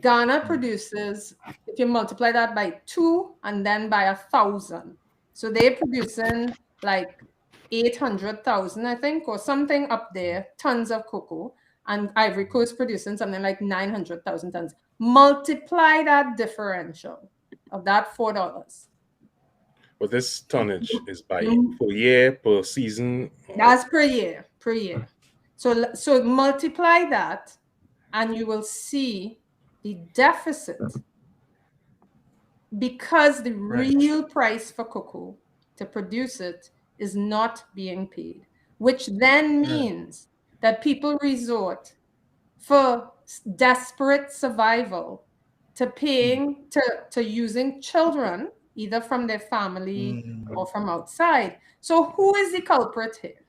Ghana produces, if you multiply that by 2 and then by 1,000. So they're producing like 800,000, I think, or something up there, tons of cocoa. And Ivory Coast producing something like 900,000 tons. Multiply that differential of that $4. But this tonnage is by per year, per season? That's per year. So multiply that and you will see the deficit because the real price for cocoa to produce it is not being paid, which then means that people resort for desperate survival to paying to using children either from their family or from outside. So who is the culprit here?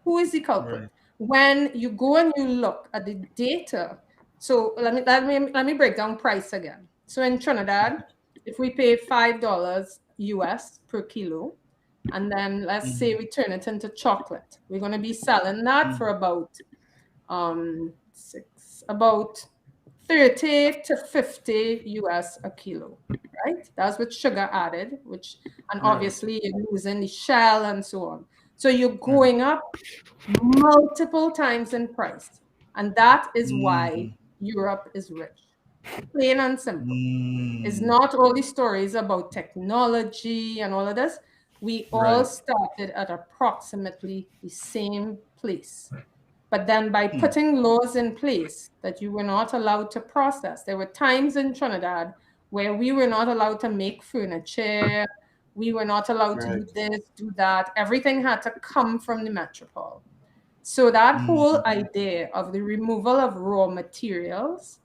Who is the culprit? When you go and you look at the data, so let me break down price again. So in Trinidad, if we pay $5 US per kilo, and then let's say we turn it into chocolate, we're going to be selling that for about 30 to 50 US a kilo, right? That's with sugar added, and obviously you're losing the shell and so on. So you're going up multiple times in price. And that is why Europe is rich. Plain and simple. It's not all the stories about technology and all of this. We all started at approximately the same place. But then by putting laws in place that you were not allowed to process, there were times in Trinidad where we were not allowed to make furniture, we were not allowed to do this, do that. Everything had to come from the metropole. So that whole idea of the removal of raw materials,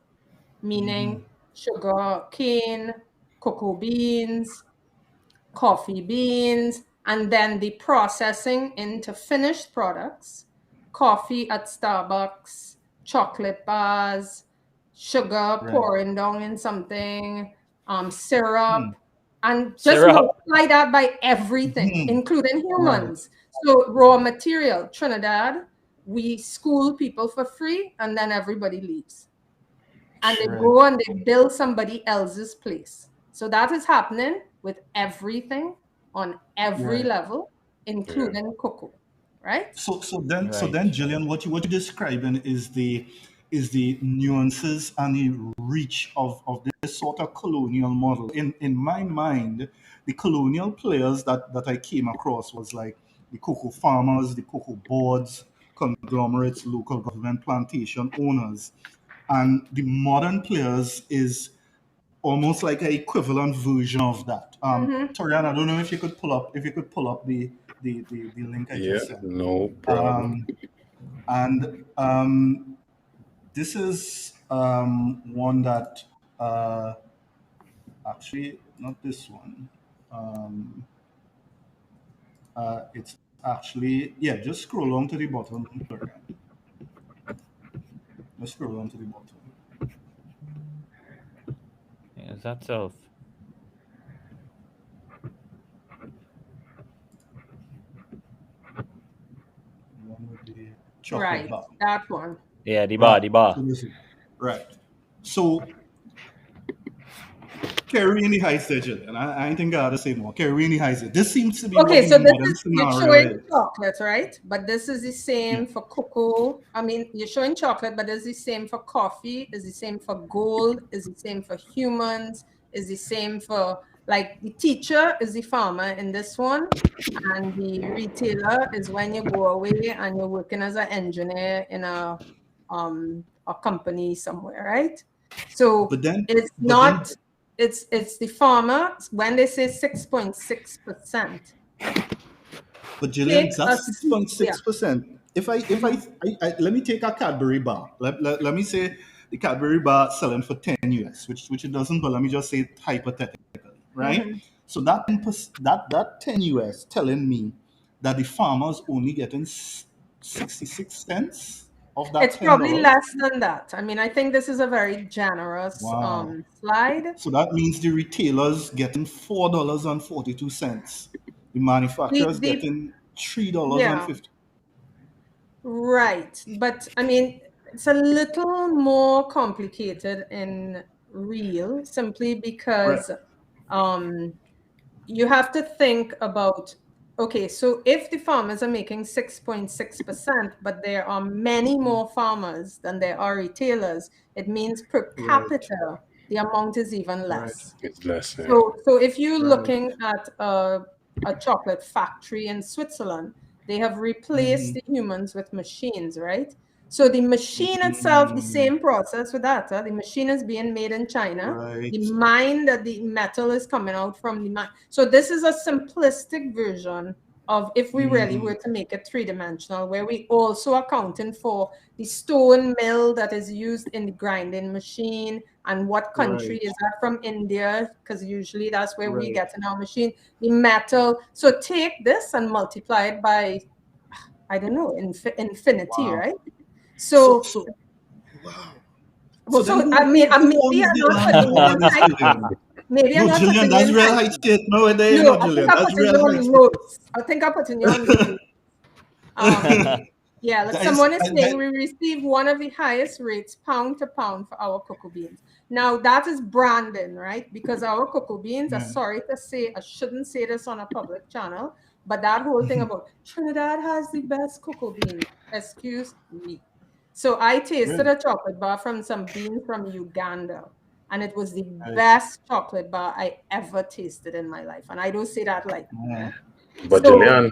meaning sugar cane, cocoa beans, coffee beans, and then the processing into finished products, coffee at Starbucks, chocolate bars, sugar pouring down in something, syrup, and just multiply that by everything, including humans. So raw material, Trinidad, we school people for free and then everybody leaves. And they go and they build somebody else's place. So that is happening with everything on every level, including cocoa, right? So then, Jillian, what you're describing is the nuances and the reach of this sort of colonial model. In my mind, the colonial players that I came across was like the cocoa farmers, the cocoa boards, conglomerates, local government, plantation owners, and the modern players is almost like an equivalent version of that. Torian, I don't know if you could pull up the link I just sent. No problem. This is one that Actually, not this one. It's actually, yeah, just scroll on to the bottom. Just scroll on to the bottom. Is that self? One with the chocolate Right, bar. that one. Yeah, the bar, the bar. So this is, right. So Kerry in the high stage, and I think I gotta say more. Kerry in the high stage. This seems to be what Okay, the so this modern is, you're scenario showing is. chocolate, right? But this is the same for cocoa. I mean, you're showing chocolate, but it's the same for coffee, it's the same for gold, it's the same for humans, it's the same for, like, the teacher is the farmer in this one, and the retailer is when you go away and you're working as an engineer in a company somewhere, right? So But then, it's but then, not, it's the farmer when they say 6.6%. but Jillian, Take that's us, 6.6%. If I let me take a Cadbury bar. Let me say the Cadbury bar selling for 10 US, which it doesn't, but let me just say it hypothetically, right? Mhm. So that 10 US telling me that the farmer's only getting 66 cents of that It's $10. probably less than that. I mean, I think this is a very generous Wow. slide. So that means the retailers getting $4.42. The manufacturers The getting $3.50. Yeah, right. But I mean, it's a little more complicated in real, simply Right. because you have to think about, okay, so if the farmers are making 6.6%, but there are many more farmers than there are retailers, it means per Right. capita, the amount is even Right. less. It's less. Yeah. So if you're Right. looking at a chocolate factory in Switzerland, they have replaced the humans with machines, right? So the machine itself, the same process with that. The machine is being made in China. Right. The mine that the metal is coming out from the mine. So this is a simplistic version of if we really were to make it three-dimensional, where we also accounting for the stone mill that is used in the grinding machine and what country Right. is that from India, because usually that's where we Right. get in our machine, the metal. So take this and multiply it by, I don't know, infinity, Wow. right? So So, wow. So then I mean, who maybe owns I'm the not land putting and you all in this, high. Jillian? Maybe I'm No, not Jillian, putting you that's in real high. high shit. No, it ain't No, not I think Jillian. I'm That's putting real you high on shit. notes. I think I'm putting you on the notes. Yeah, like someone is saying we receive one of the highest rates pound to pound for our cocoa beans. Now that is branding, right? Because our cocoa beans, I'm sorry to say, I shouldn't say this on a public channel, but that whole thing about Trinidad has the best cocoa beans, excuse me. So I tasted a chocolate bar from some beans from Uganda, and it was the best chocolate bar I ever tasted in my life. And I don't say that lightly. Yeah? But So, Jillian,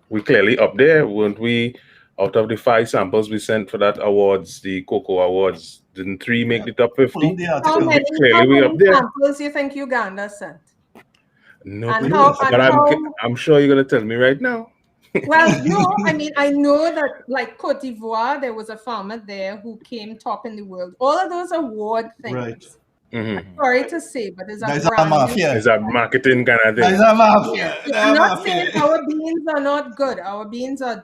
we clearly up there, weren't we? Out of the 5 samples we sent for that awards, the Cocoa Awards, didn't 3 make the top 50? how So many clearly we up there. samples do you think Uganda sent? No And clue. how- But I'm sure you're gonna tell me right now. Well, no, I mean, I know that like Cote d'Ivoire, there was a farmer there who came top in the world. All of those award things. Sorry to say, but there's a That's a brand. mafia. It's a marketing kind of thing. That's a mafia. Yeah, I'm not saying our beans are not good. Our beans are,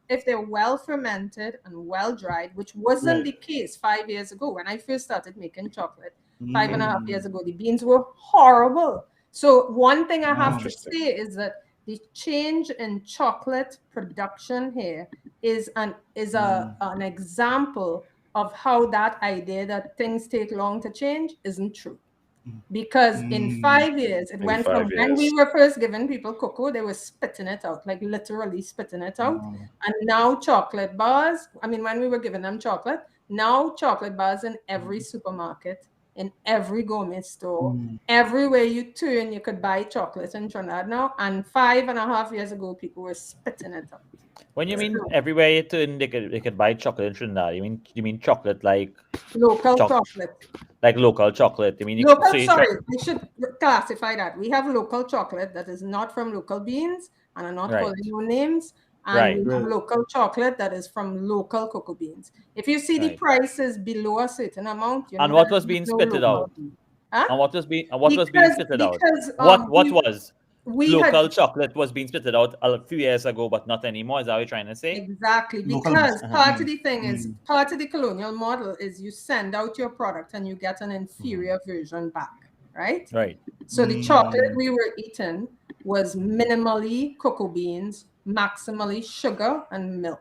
if they're well fermented and well dried, which wasn't the case 5 years ago when I first started making chocolate. 5.5 years ago, the beans were horrible. So one thing I have to say is that the change in chocolate production here is an example of how that idea that things take long to change isn't true. Because in 5 years, it went from when we were first giving people cocoa, they were spitting it out, like literally spitting it out. And now chocolate bars, I mean, when we were giving them chocolate, now chocolate bars in every supermarket, in every gourmet store, everywhere you turn, you could buy chocolate in Trinidad now. And 5.5 years ago, people were spitting it out. When you mean everywhere you turn, they could buy chocolate in Trinidad. You mean chocolate like local chocolate? Like local chocolate. I mean, sorry, we should classify that. We have local chocolate that is not from local beans, and I'm not calling no names. And we have local chocolate that is from local cocoa beans. If you see the prices below a certain amount, you know, and what was being spitted out? Huh? And what was being spitted out? Because What was we local had chocolate was being spitted out a few years ago, but not anymore. Is that what you're trying to say? exactly, Local- because part of the thing is, part of the colonial model is you send out your product and you get an inferior version back, right? Right. So the chocolate we were eating was minimally cocoa beans, maximally sugar and milk.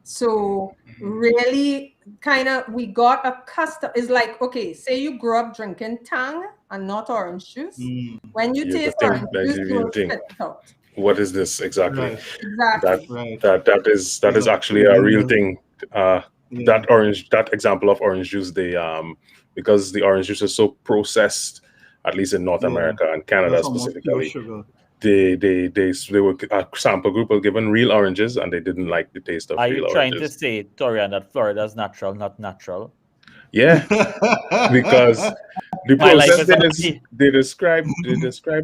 So really kind of we got accustomed. It's like, okay, say you grew up drinking Tang and not orange juice. When you You taste would think orange that juice, you you will will think, spit it out. what is this exactly? Right. Exactly. Right. That is actually a real thing. That example of orange juice, because the orange juice is so processed, at least in North America and Canada That's almost pure specifically, sugar. they were a sample group were given real oranges and they didn't like the taste of Are real you trying to oranges. say, Torian, that Florida is natural, not natural? Yeah, because the My life process is they describe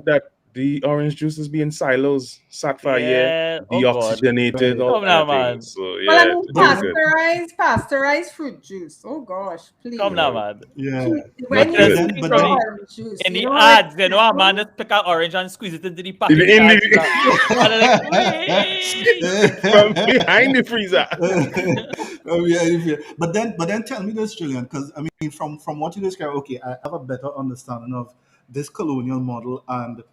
that the orange juice is being silos, sat for a year, Yeah. Oh God. deoxygenated, all Come kind now, of man. things. So Well, I yeah, mean, it's really good. pasteurized fruit juice. Oh gosh, please. Come now, man. Yeah. When Not you good. see But the then- orange juice, In you the know, like, ads, a man just pick out orange and squeeze it into the In package. the- And they're like, "Wait." From behind the freezer. Oh, yeah. But then tell me this, Jillian, because I mean, from what you describe, okay, I have a better understanding of this colonial model and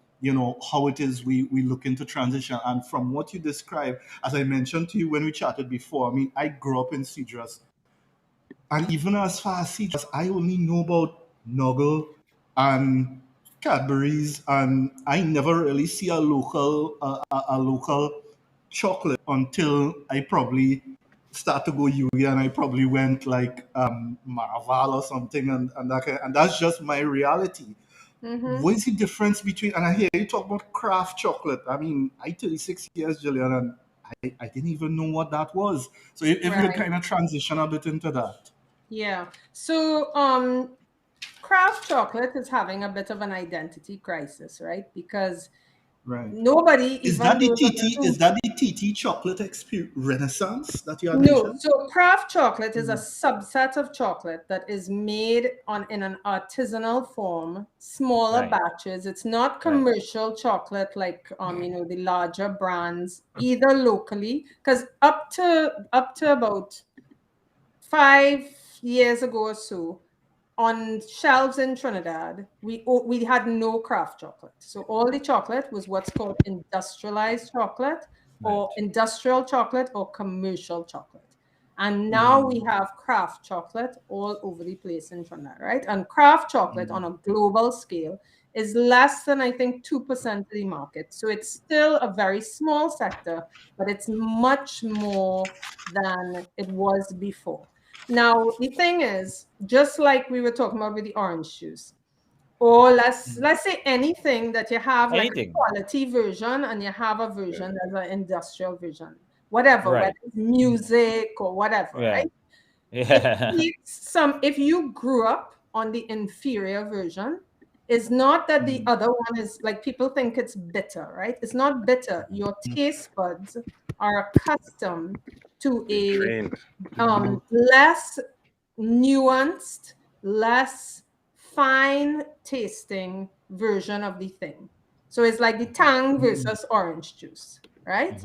how it is we look into transition. And from what you describe, as I mentioned to you when we chatted before, I mean, I grew up in Cedras, and even as far as Cedras, I only know about Nuggle and Cadbury's, and I never really see a local chocolate until I probably start to go UV, and I probably went like Marval or something, and that's just my reality. What is the difference between? And I hear you talk about craft chocolate. I mean, I 36 years, Jillian, and I didn't even know what that was. So if you could Right. kind of transition a bit into that. Yeah. So craft chocolate is having a bit of an identity crisis, right? Because Right. nobody Is even that the knows what TT? it Is that the TT chocolate renaissance that you had No, mentioned? so craft chocolate is a subset of chocolate that is made in an artisanal form, smaller Right. batches. It's not commercial chocolate like the larger brands, either locally, because up to about 5 years ago or so, on shelves in Trinidad, we had no craft chocolate. So all the chocolate was what's called industrialized chocolate, or industrial chocolate, or commercial chocolate. And now we have craft chocolate all over the place in Trinidad, right? And craft chocolate on a global scale is less than, I think, 2% of the market. So it's still a very small sector, but it's much more than it was before. Now, the thing is, just like we were talking about with the orange juice, or let's say anything that you have like a Anything. quality version and you have a version that's an industrial version, whatever, Right. whether it's music or whatever, Yeah. right? Yeah. If you grew up on the inferior version, it's not that the other one is like, people think it's bitter, right? It's not bitter. Your taste buds are accustomed to a Trained. less nuanced, less fine tasting version of the thing. So it's like the Tang versus orange juice, right?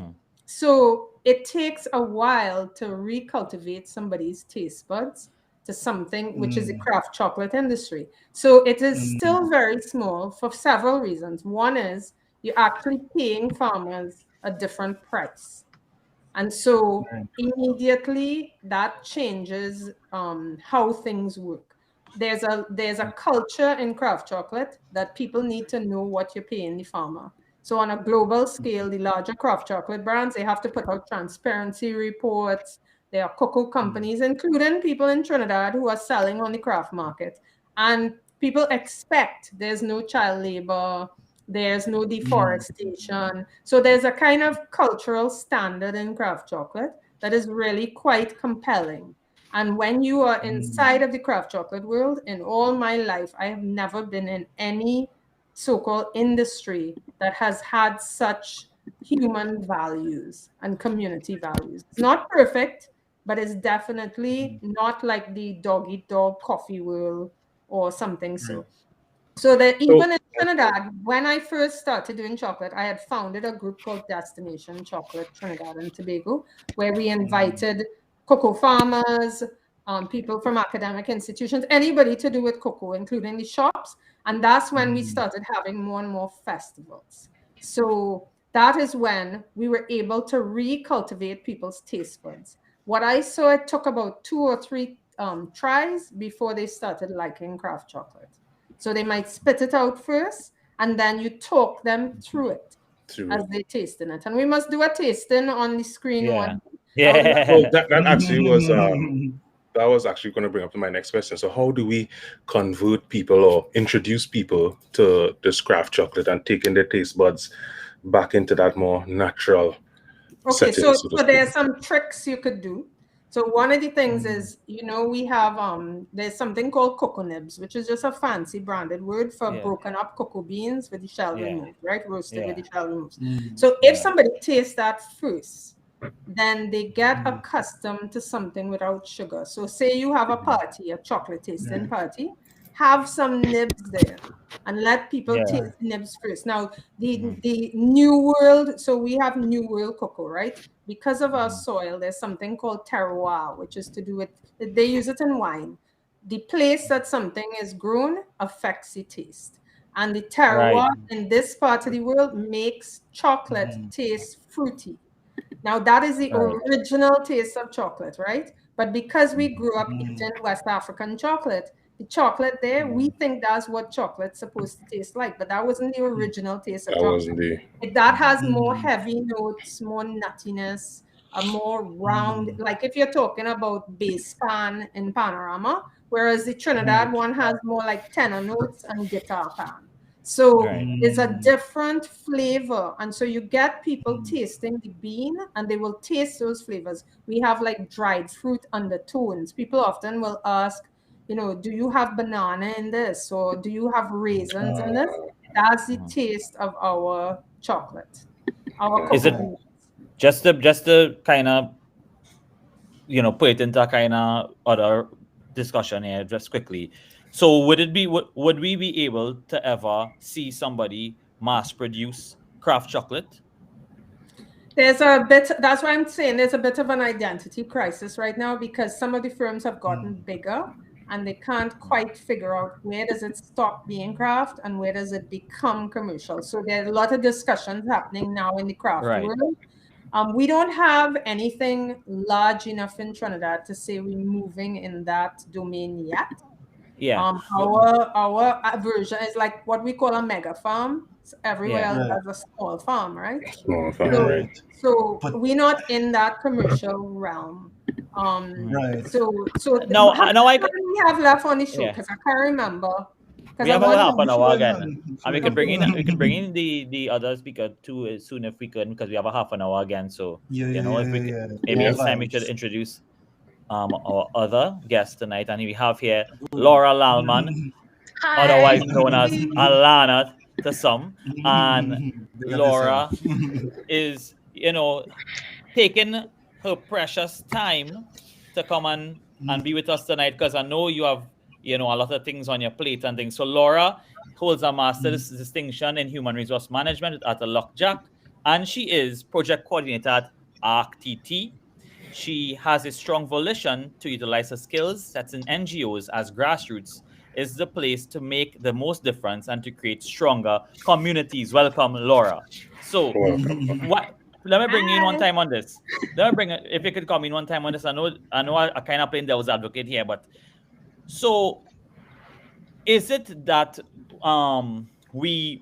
So it takes a while to recultivate somebody's taste buds to something which is the craft chocolate industry. So it is still very small for several reasons. One is you're actually paying farmers a different price. And so immediately that changes how things work. There's a culture in craft chocolate that people need to know what you're paying the farmer. So on a global scale, the larger craft chocolate brands, they have to put out transparency reports. There are cocoa companies, including people in Trinidad, who are selling on the craft market. And people expect there's no child labor, there's no deforestation. So there's a kind of cultural standard in craft chocolate that is really quite compelling. And when you are inside of the craft chocolate world, in all my life, I have never been in any so-called industry that has had such human values and community values. It's not perfect, but it's definitely not like the dog-eat-dog coffee world or something so. So that even in Trinidad, when I first started doing chocolate, I had founded a group called Destination Chocolate Trinidad and Tobago, where we invited cocoa farmers, people from academic institutions, anybody to do with cocoa, including the shops. And that's when we started having more and more festivals. So that is when we were able to recultivate people's taste buds. What I saw, it took about 2 or 3 tries before they started liking craft chocolate. So they might spit it out first, and then you talk them through it as they tasting it. And we must do a tasting on the screen. Yeah. So that actually was that was actually going to bring up to my next question. So how do we convert people or introduce people to this craft chocolate and taking their taste buds back into that more natural Okay, setting? so there's some tricks you could do. So one of the things is, we have there's something called cocoa nibs, which is just a fancy branded word for broken up cocoa beans with the shell removed, right? Roasted with the shell removed. So if somebody tastes that first, then they get accustomed to something without sugar. So say you have a party, a chocolate tasting party, have some nibs there and let people taste the nibs first. Now, the New World, so we have New World cocoa, right? Because of our soil, there's something called terroir, which is to do with, they use it in wine. The place that something is grown affects the taste. And the terroir in this part of the world makes chocolate taste fruity. Now, that is the original taste of chocolate, right? But because we grew up eating West African chocolate, the chocolate there, we think that's what chocolate's supposed to taste like, but that wasn't the original taste of chocolate. That has more heavy notes, more nuttiness, a more round, like if you're talking about bass pan in Panorama, whereas the Trinidad one has more like tenor notes and guitar pan. So it's a different flavor. And so you get people tasting the bean and they will taste those flavors. We have like dried fruit undertones. People often will ask, do you have banana in this? Or do you have raisins in this? That's the taste of our chocolate. Is it just to kind of, put it into a kind of other discussion here just quickly. So would we be able to ever see somebody mass produce craft chocolate? There's a bit, that's why I'm saying there's a bit of an identity crisis right now, because some of the firms have gotten bigger and they can't quite figure out where does it stop being craft and where does it become commercial. So there's a lot of discussions happening now in the craft world. We don't have anything large enough in Trinidad to say we're moving in that domain yet. Our version is like what we call a mega farm. So everywhere else has a small farm, right? Small farm, right. So we're not in that commercial realm. So now we have left on the show because I can't remember. We have about half an hour again, and we can bring in the other speaker too soon if we could, because we have a half an hour again. So maybe it's time we should introduce our other guest tonight, and we have here Laura Lalman, otherwise known as Alana to some, and Laura is taking her precious time to come and be with us tonight, because I know you have a lot of things on your plate and things. So Laura holds a master's distinction in human resource management at the Lockjack, and she is project coordinator at ArcTT. She has a strong volition to utilize her skills sets in NGOs as grassroots is the place to make the most difference and to create stronger communities. Welcome, Laura. So let me bring you in one time on this. If you could come in one time on this. I know I kind of playing devil's advocate here, but so is it that we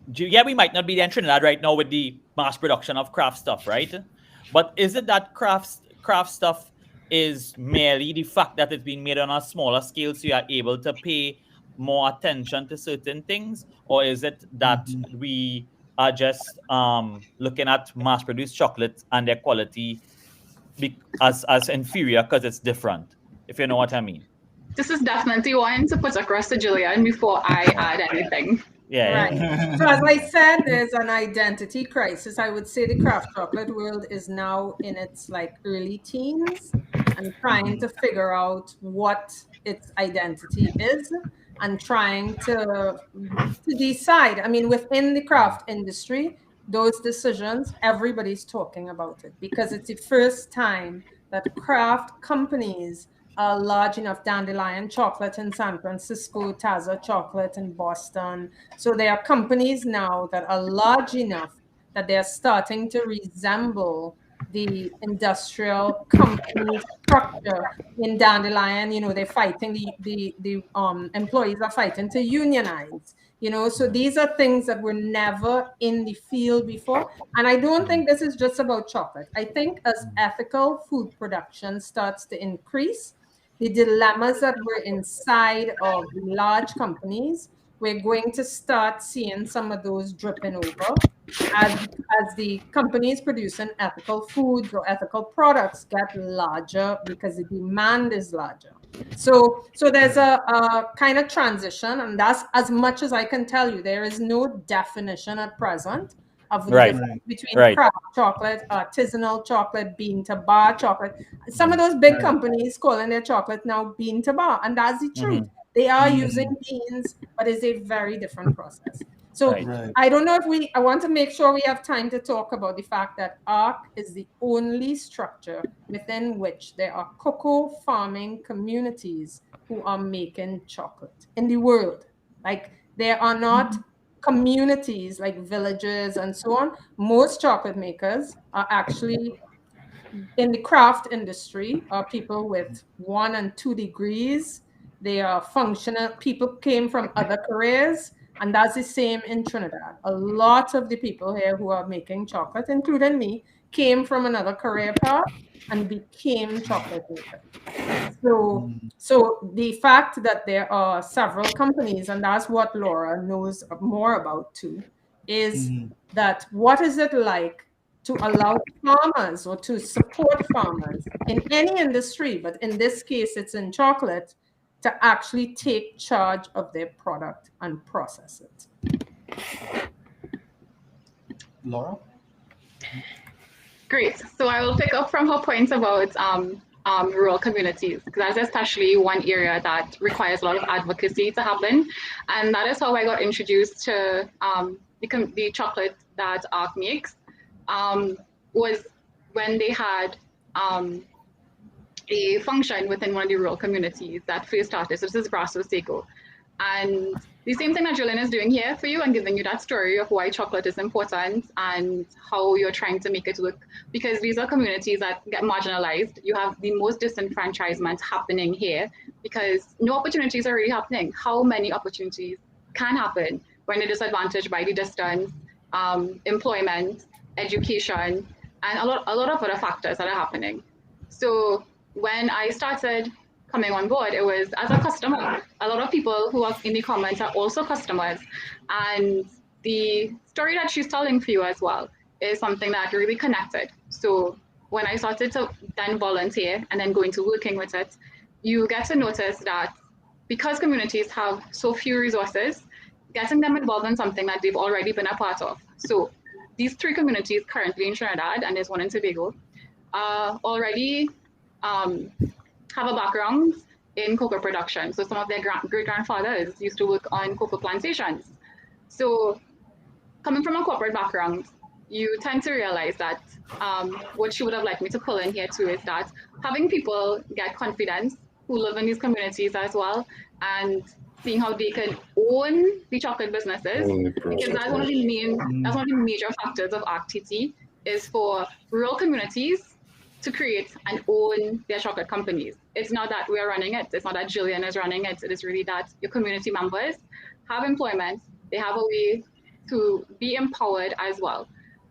might not be there in Trinidad right now with the mass production of craft stuff, right? But is it that craft stuff is merely the fact that it's being made on a smaller scale, so you are able to pay more attention to certain things? Or is it that we are just looking at mass-produced chocolates and their quality as inferior because it's different, if you know what I mean? This is definitely one to put across to Jillian before I add anything. Right. So as I said, there's an identity crisis. I would say the craft chocolate world is now in its early teens and trying to figure out what its identity is. and trying to decide. I mean, within the craft industry, those decisions, everybody's talking about it because it's the first time that craft companies are large enough. Dandelion Chocolate in San Francisco, Taza Chocolate in Boston. So there are companies now that are large enough that they're starting to resemble the industrial company structure in Dandelion. You know, they're fighting, the employees are fighting to unionize. You know, so these are things that were never in the field before. And I don't think this is just about chocolate. I think as ethical food production starts to increase, the dilemmas that were inside of the large companies, we're going to start seeing some of those dripping over as the companies producing ethical foods or ethical products get larger because the demand is larger. So there's a kind of transition, and that's as much as I can tell you. There is no definition at present of the difference between craft chocolate, artisanal chocolate, bean to bar chocolate. Some of those big companies calling their chocolate now bean to bar, and that's the truth. They are using beans, but it's a very different process. So I don't know if I want to make sure we have time to talk about the fact that ARC is the only structure within which there are cocoa farming communities who are making chocolate in the world. Like, there are not communities like villages and so on. Most chocolate makers are actually in the craft industry, are people with 1 and 2 degrees. They are functional. People came from other careers. And that's the same in Trinidad. A lot of the people here who are making chocolate, including me, came from another career path and became chocolate makers. So the fact that there are several companies, and that's what Laura knows more about too, is that what is it like to allow farmers or to support farmers in any industry, but in this case, it's in chocolate, to actually take charge of their product and process it. Laura? Great. So I will pick up from her points about rural communities, because that's especially one area that requires a lot of advocacy to happen. And that is how I got introduced to the chocolate that ARC makes, was when they had a function within one of the rural communities that first started. So this is Brasso Seco. And the same thing that Jillian is doing here for you and giving you that story of why chocolate is important and how you're trying to make it work, because these are communities that get marginalized. You have the most disenfranchisement happening here because no opportunities are really happening. How many opportunities can happen when they're disadvantaged by the distance, employment, education, and a lot of other factors that are happening. So when I started coming on board, it was as a customer. A lot of people who are in the comments are also customers. And the story that she's telling for you as well is something that really connected. So when I started to then volunteer and then go into working with it, you get to notice that because communities have so few resources, getting them involved in something that they've already been a part of. So these 3 communities currently in Trinidad, and there's one in Tobago, already have a background in cocoa production. So some of their great-grandfathers used to work on cocoa plantations. So coming from a corporate background, you tend to realize that what she would have liked me to pull in here too is that having people get confidence who live in these communities as well, and seeing how they can own the chocolate businesses, because that's one of the major factors of ARC-TT, is for rural communities to create and own their chocolate companies. It's not that we're running it. It's not that Jillian is running it. It is really that your community members have employment. They have a way to be empowered as well.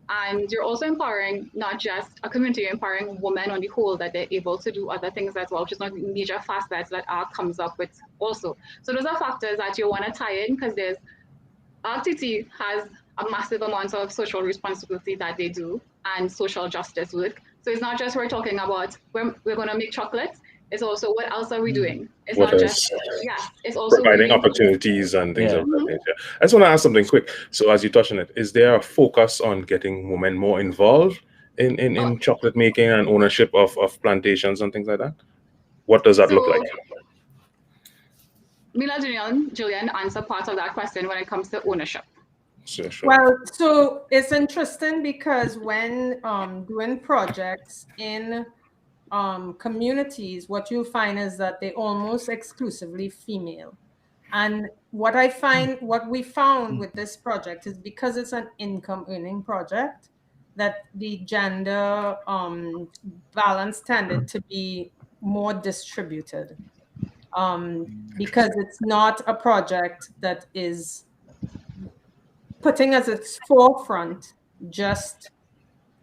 And you're also empowering not just a community, you're empowering women on the whole, that they're able to do other things as well, which is not major facets that ARC comes up with also. So those are factors that you want to tie in, because there's ARC-TT has a massive amount of social responsibility that they do and social justice work. So it's not just we're talking about we're going to make chocolate. It's also what else are we doing? It's what not is, just it's also providing really opportunities and things of that nature. I just want to ask something quick. So as you touch on it, is there a focus on getting women more involved in chocolate making and ownership of plantations and things like that? What does that look like? Mila, Jillian answer part of that question when it comes to ownership. Sure. Well, so it's interesting because when doing projects in communities, what you'll find is that they're almost exclusively female. And what we found with this project is because it's an income earning project, that the gender balance tended to be more distributed. Because it's not a project that is putting as its forefront just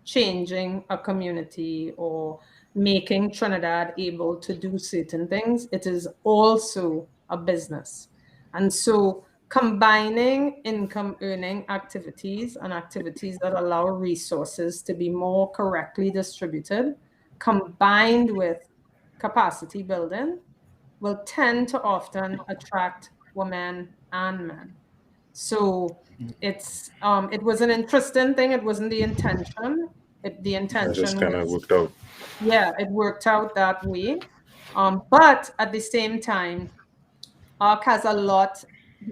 changing a community or making Trinidad able to do certain things. It is also a business. And so combining income earning activities and activities that allow resources to be more correctly distributed, combined with capacity building, will tend to often attract women and men. So it was an interesting thing. It wasn't the intention. The intention just kind of was, worked out. yeah, it worked out that way. But at the same time, ARC has a lot.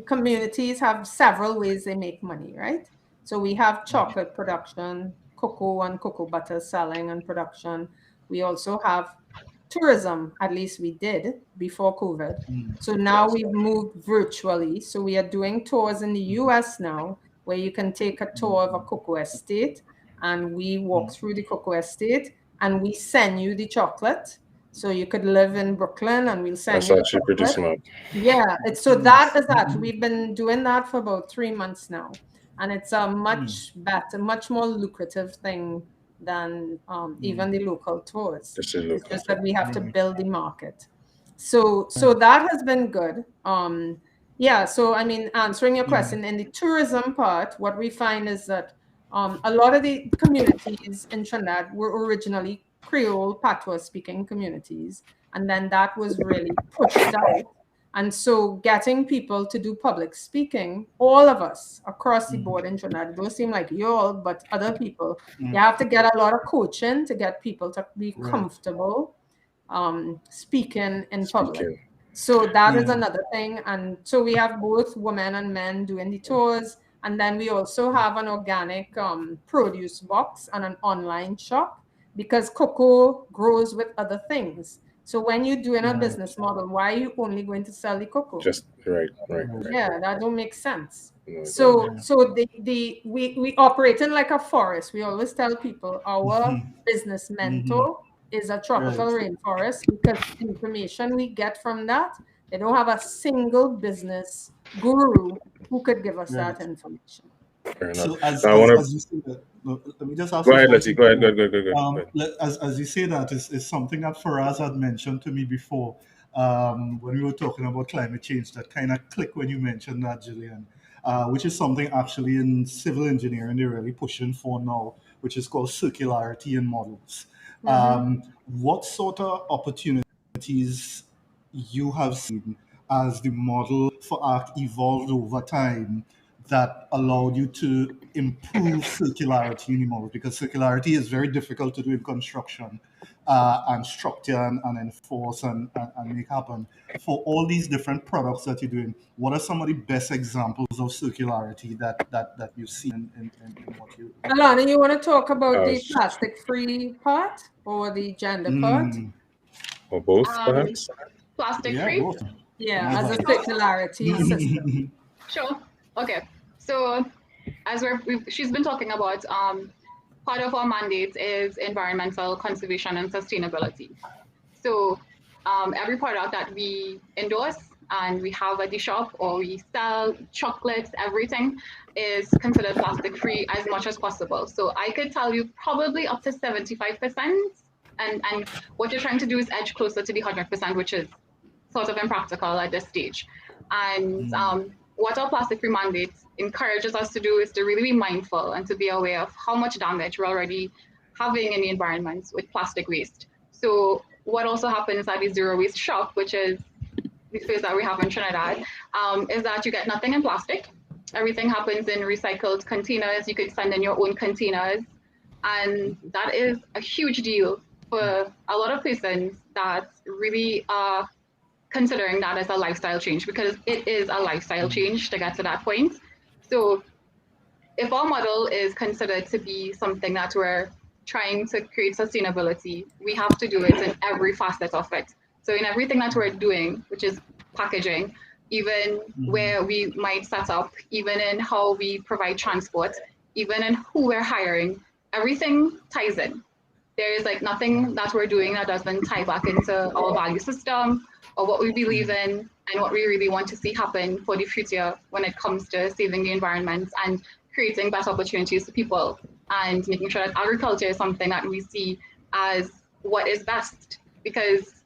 Communities have several ways they make money, right? So we have chocolate production, cocoa and cocoa butter selling and production. We also have tourism, at least we did before COVID. So now we've moved virtually. So we are doing tours in the US now, where you can take a tour of a cocoa estate and we walk through the cocoa estate and we send you the chocolate. So you could live in Brooklyn and we'll send That's you the actually pretty chocolate. smart. Yeah, so that is actually, we've been doing that for about 3 months now. And it's a much better, much more lucrative thing than even the local tours. It's just that we have to build the market. So that has been good. Yeah, so I mean, answering your question, in the tourism part, what we find is that a lot of the communities in Trinidad were originally Creole patois speaking communities. And then that was really pushed out. And so getting people to do public speaking, all of us across the board in Trinidad, it don't seem like you all, but other people, you have to get a lot of coaching to get people to be comfortable speaking in public. So that is another thing. And so we have both women and men doing the tours. And then we also have an organic produce box and an online shop, because cocoa grows with other things. So when you're doing a business model, why are you only going to sell the cocoa? Just right. Yeah, that don't make sense. No, So we operating like a forest. We always tell people our business mentor is a tropical rainforest, because the information we get from that, they don't have a single business guru who could give us that information. Fair enough. So as you say that, let me just ask. Go ahead, Letty. Go ahead. As you say that, is something that Faraz had mentioned to me before when we were talking about climate change. That kind of clicked when you mentioned that, Jillian, which is something actually in civil engineering they're really pushing for now, which is called circularity in models. What sort of opportunities you have seen as the model for ARC evolved over time that allowed you to improve circularity in the model? Because circularity is very difficult to do in construction and structure and enforce and make happen. For all these different products that you're doing, what are some of the best examples of circularity that you see in what you... Alana, you want to talk about the plastic-free part or the gender part? Or both, perhaps? Plastic-free? Both. Yeah, as a circularity system. Sure. Okay. So as she's been talking about, part of our mandate is environmental conservation and sustainability. So every product that we endorse and we have at the shop, or we sell, chocolates, everything is considered plastic free as much as possible. So I could tell you probably up to 75%. And what you're trying to do is edge closer to the 100%, which is sort of impractical at this stage. And what our plastic free mandate encourages us to do is to really be mindful and to be aware of how much damage we're already having in the environment with plastic waste. So what also happens at the zero waste shop, which is the space that we have in Trinidad, is that you get nothing in plastic. Everything happens in recycled containers. You could send in your own containers. And that is a huge deal for a lot of persons that really are considering that as a lifestyle change, because it is a lifestyle change to get to that point. So if our model is considered to be something that we're trying to create sustainability, we have to do it in every facet of it. So in everything that we're doing, which is packaging, even where we might set up, even in how we provide transport, even in who we're hiring, everything ties in. There is like nothing that we're doing that doesn't tie back into our value system or what we believe in and what we really want to see happen for the future when it comes to saving the environment and creating better opportunities for people and making sure that agriculture is something that we see as what is best. Because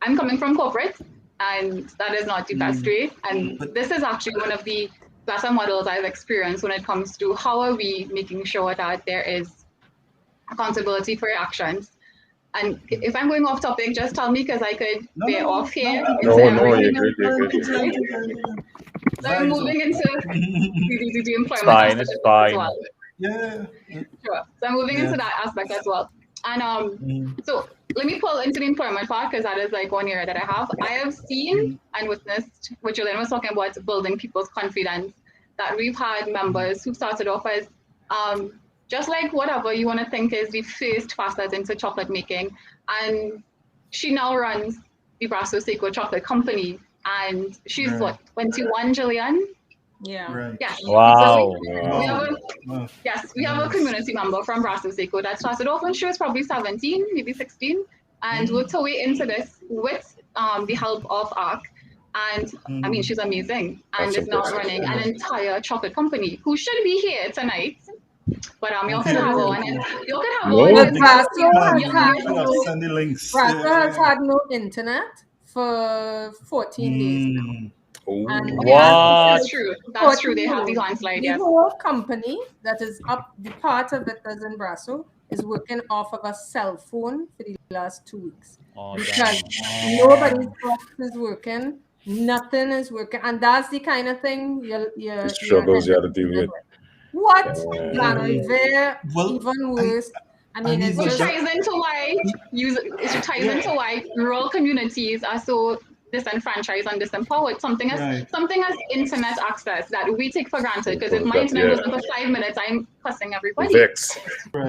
I'm coming from corporate and that is not the best way. And this is actually one of the better models I've experienced when it comes to how are we making sure that there is accountability for your actions. And if I'm going off topic, just tell me because I could veer off here. No, you're good. So I'm moving into the employment Fine, aspect it's fine. as well. Yeah. Sure. So I'm moving into that aspect as well. And so let me pull into the employment part because that is like one area that I have. I have seen and witnessed what Jillian was talking about, building people's confidence, that we've had members who started off as just like whatever you want to think is the first facet into chocolate making. And she now runs the Brasso Seco Chocolate Company. And she's what, 21, Jillian? Yeah. Right. Yes. Wow. So we have a community member from Brasso Seco that started off when she was probably 17, maybe 16, and worked her way into this with the help of ARC. And I mean, she's amazing and is now running an entire chocolate company who should be here tonight. But you can have one. You can have one. Send the links. Brasso has had no internet for 14 days now. And What? that's true. That's true. They have the landslide. The whole company that is up, the part of it that's in Brasso, is working off of a cell phone for the last 2 weeks. Because nobody's box is working, nothing is working, and that's the kind of thing you're struggles you have to deal with. What? Even worse. I mean, it ties into why rural communities are so disenfranchised and disempowered. Something as internet access that we take for granted. Because if my internet goes for 5 minutes, I'm cussing everybody.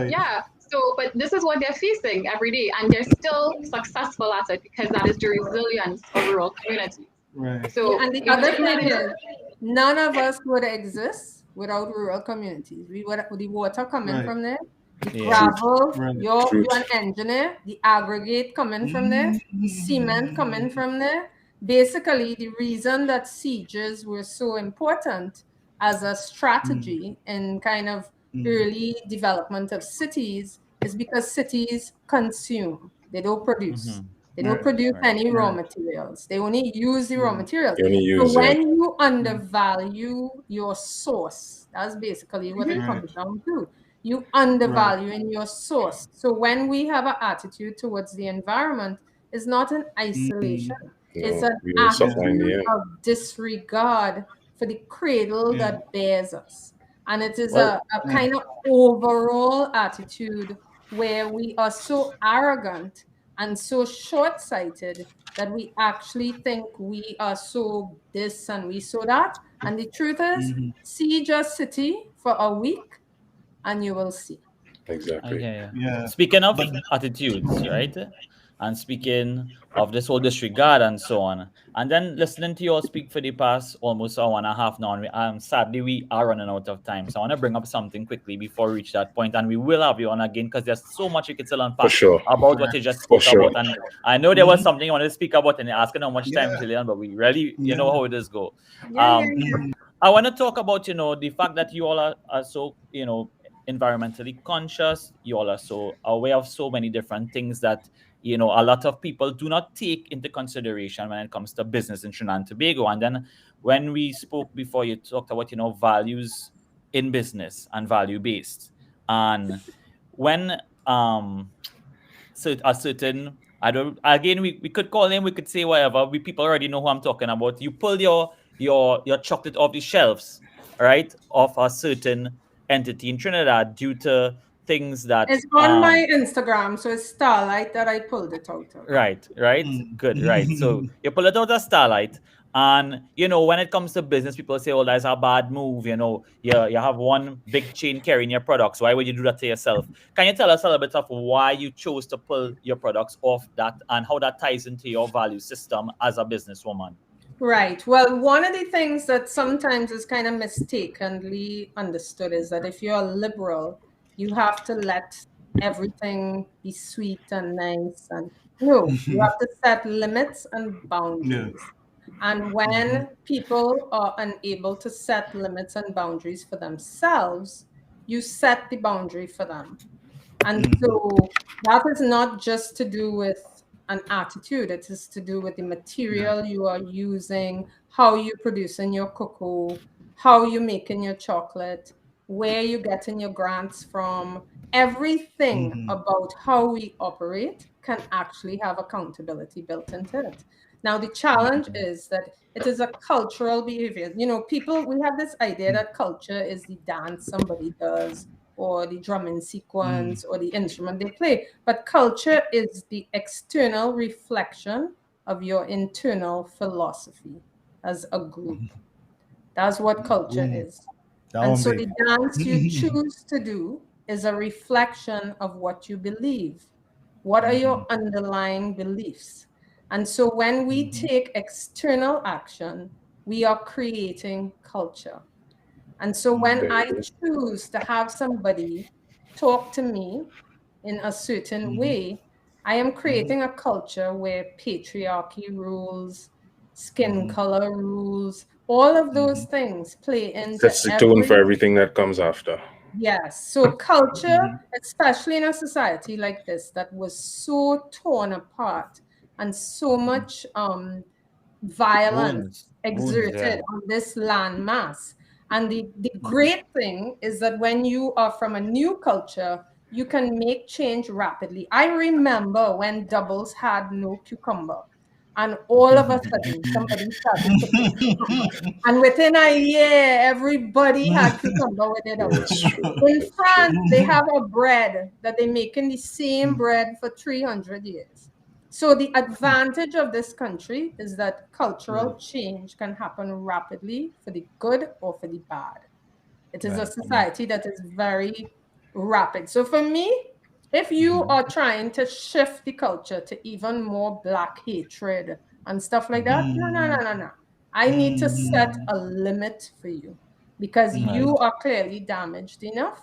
Yeah. So, but this is what they're facing every day, and they're still successful at it because that is the resilience of rural communities. Right. So, and the other thing is, none of us would exist without rural communities. We would the water coming from there, the gravel, you're an engineer, the aggregate coming from there, the cement coming from there. Basically, the reason that sieges were so important as a strategy in kind of early development of cities is because cities consume, they don't produce. They don't produce any raw materials. They only use the raw materials. So when you undervalue your source, that's basically what it comes down to. You undervalue in your source. So when we have an attitude towards the environment, it's not an isolation. It's an attitude of disregard for the cradle that bears us. And it is a kind of overall attitude where we are so arrogant and so short-sighted that we actually think we are so this and we so that. And the truth is, see just city for a week and you will see. Exactly. Speaking of attitudes, right? And speaking of this whole disregard and so on, and then listening to you all speak for the past almost hour and a half now, and sadly we are running out of time. So I want to bring up something quickly before we reach that point, and we will have you on again because there's so much you can still unpack about what you just spoke about. And I know there was something you wanted to speak about, and you're asking how much time, Jillian, but we really, you know how it is go. I want to talk about, the fact that you all are so, environmentally conscious. You all are so aware of so many different things that a lot of people do not take into consideration when it comes to business in Trinidad and Tobago. And then when we spoke before, you talked about values in business and value based. And when so a certain, we could call him, we could say whatever. People already know who I'm talking about. You pull your chocolate off the shelves, right, of a certain entity in Trinidad due to things that It's on my Instagram, so it's Starlight that I pulled it out of. right, good, right. So you pull it out of Starlight, and when it comes to business, people say, "Oh, that's a bad move." You have one big chain carrying your products. Why would you do that to yourself? Can you tell us a little bit of why you chose to pull your products off that, and how that ties into your value system as a businesswoman? Right. Well, one of the things that sometimes is kind of mistakenly understood is that if you're a liberal, you have to let everything be sweet and nice. And no, you have to set limits and boundaries. And when people are unable to set limits and boundaries for themselves, you set the boundary for them. And so that is not just to do with an attitude, it is to do with the material you are using, how you're producing your cocoa, how you're making your chocolate, where you're getting your grants from. Everything about how we operate can actually have accountability built into it. Now, the challenge is that it is a cultural behavior. People, we have this idea that culture is the dance somebody does, or the drumming sequence, or the instrument they play. But culture is the external reflection of your internal philosophy as a group. That's what culture is. And so the dance you choose to do is a reflection of what you believe. What are your underlying beliefs? And so when we take external action, we are creating culture. And so when I choose to have somebody talk to me in a certain way, I am creating a culture where patriarchy rules, skin color rules, all of those things play into That's the tone for everything that comes after. Yes. So culture, especially in a society like this that was so torn apart and so much violence exerted on this land mass. And the great thing is that when you are from a new culture, you can make change rapidly. I remember when Doubles had no cucumber, and all of a sudden somebody started to put cucumber. And within a year, everybody had cucumber with it. In France, they have a bread that they make in the same bread for 300 years. So the advantage of this country is that cultural change can happen rapidly for the good or for the bad. It is a society that is very rapid. So for me, if you are trying to shift the culture to even more Black hatred and stuff like that, no. I need to set a limit for you because you are clearly damaged enough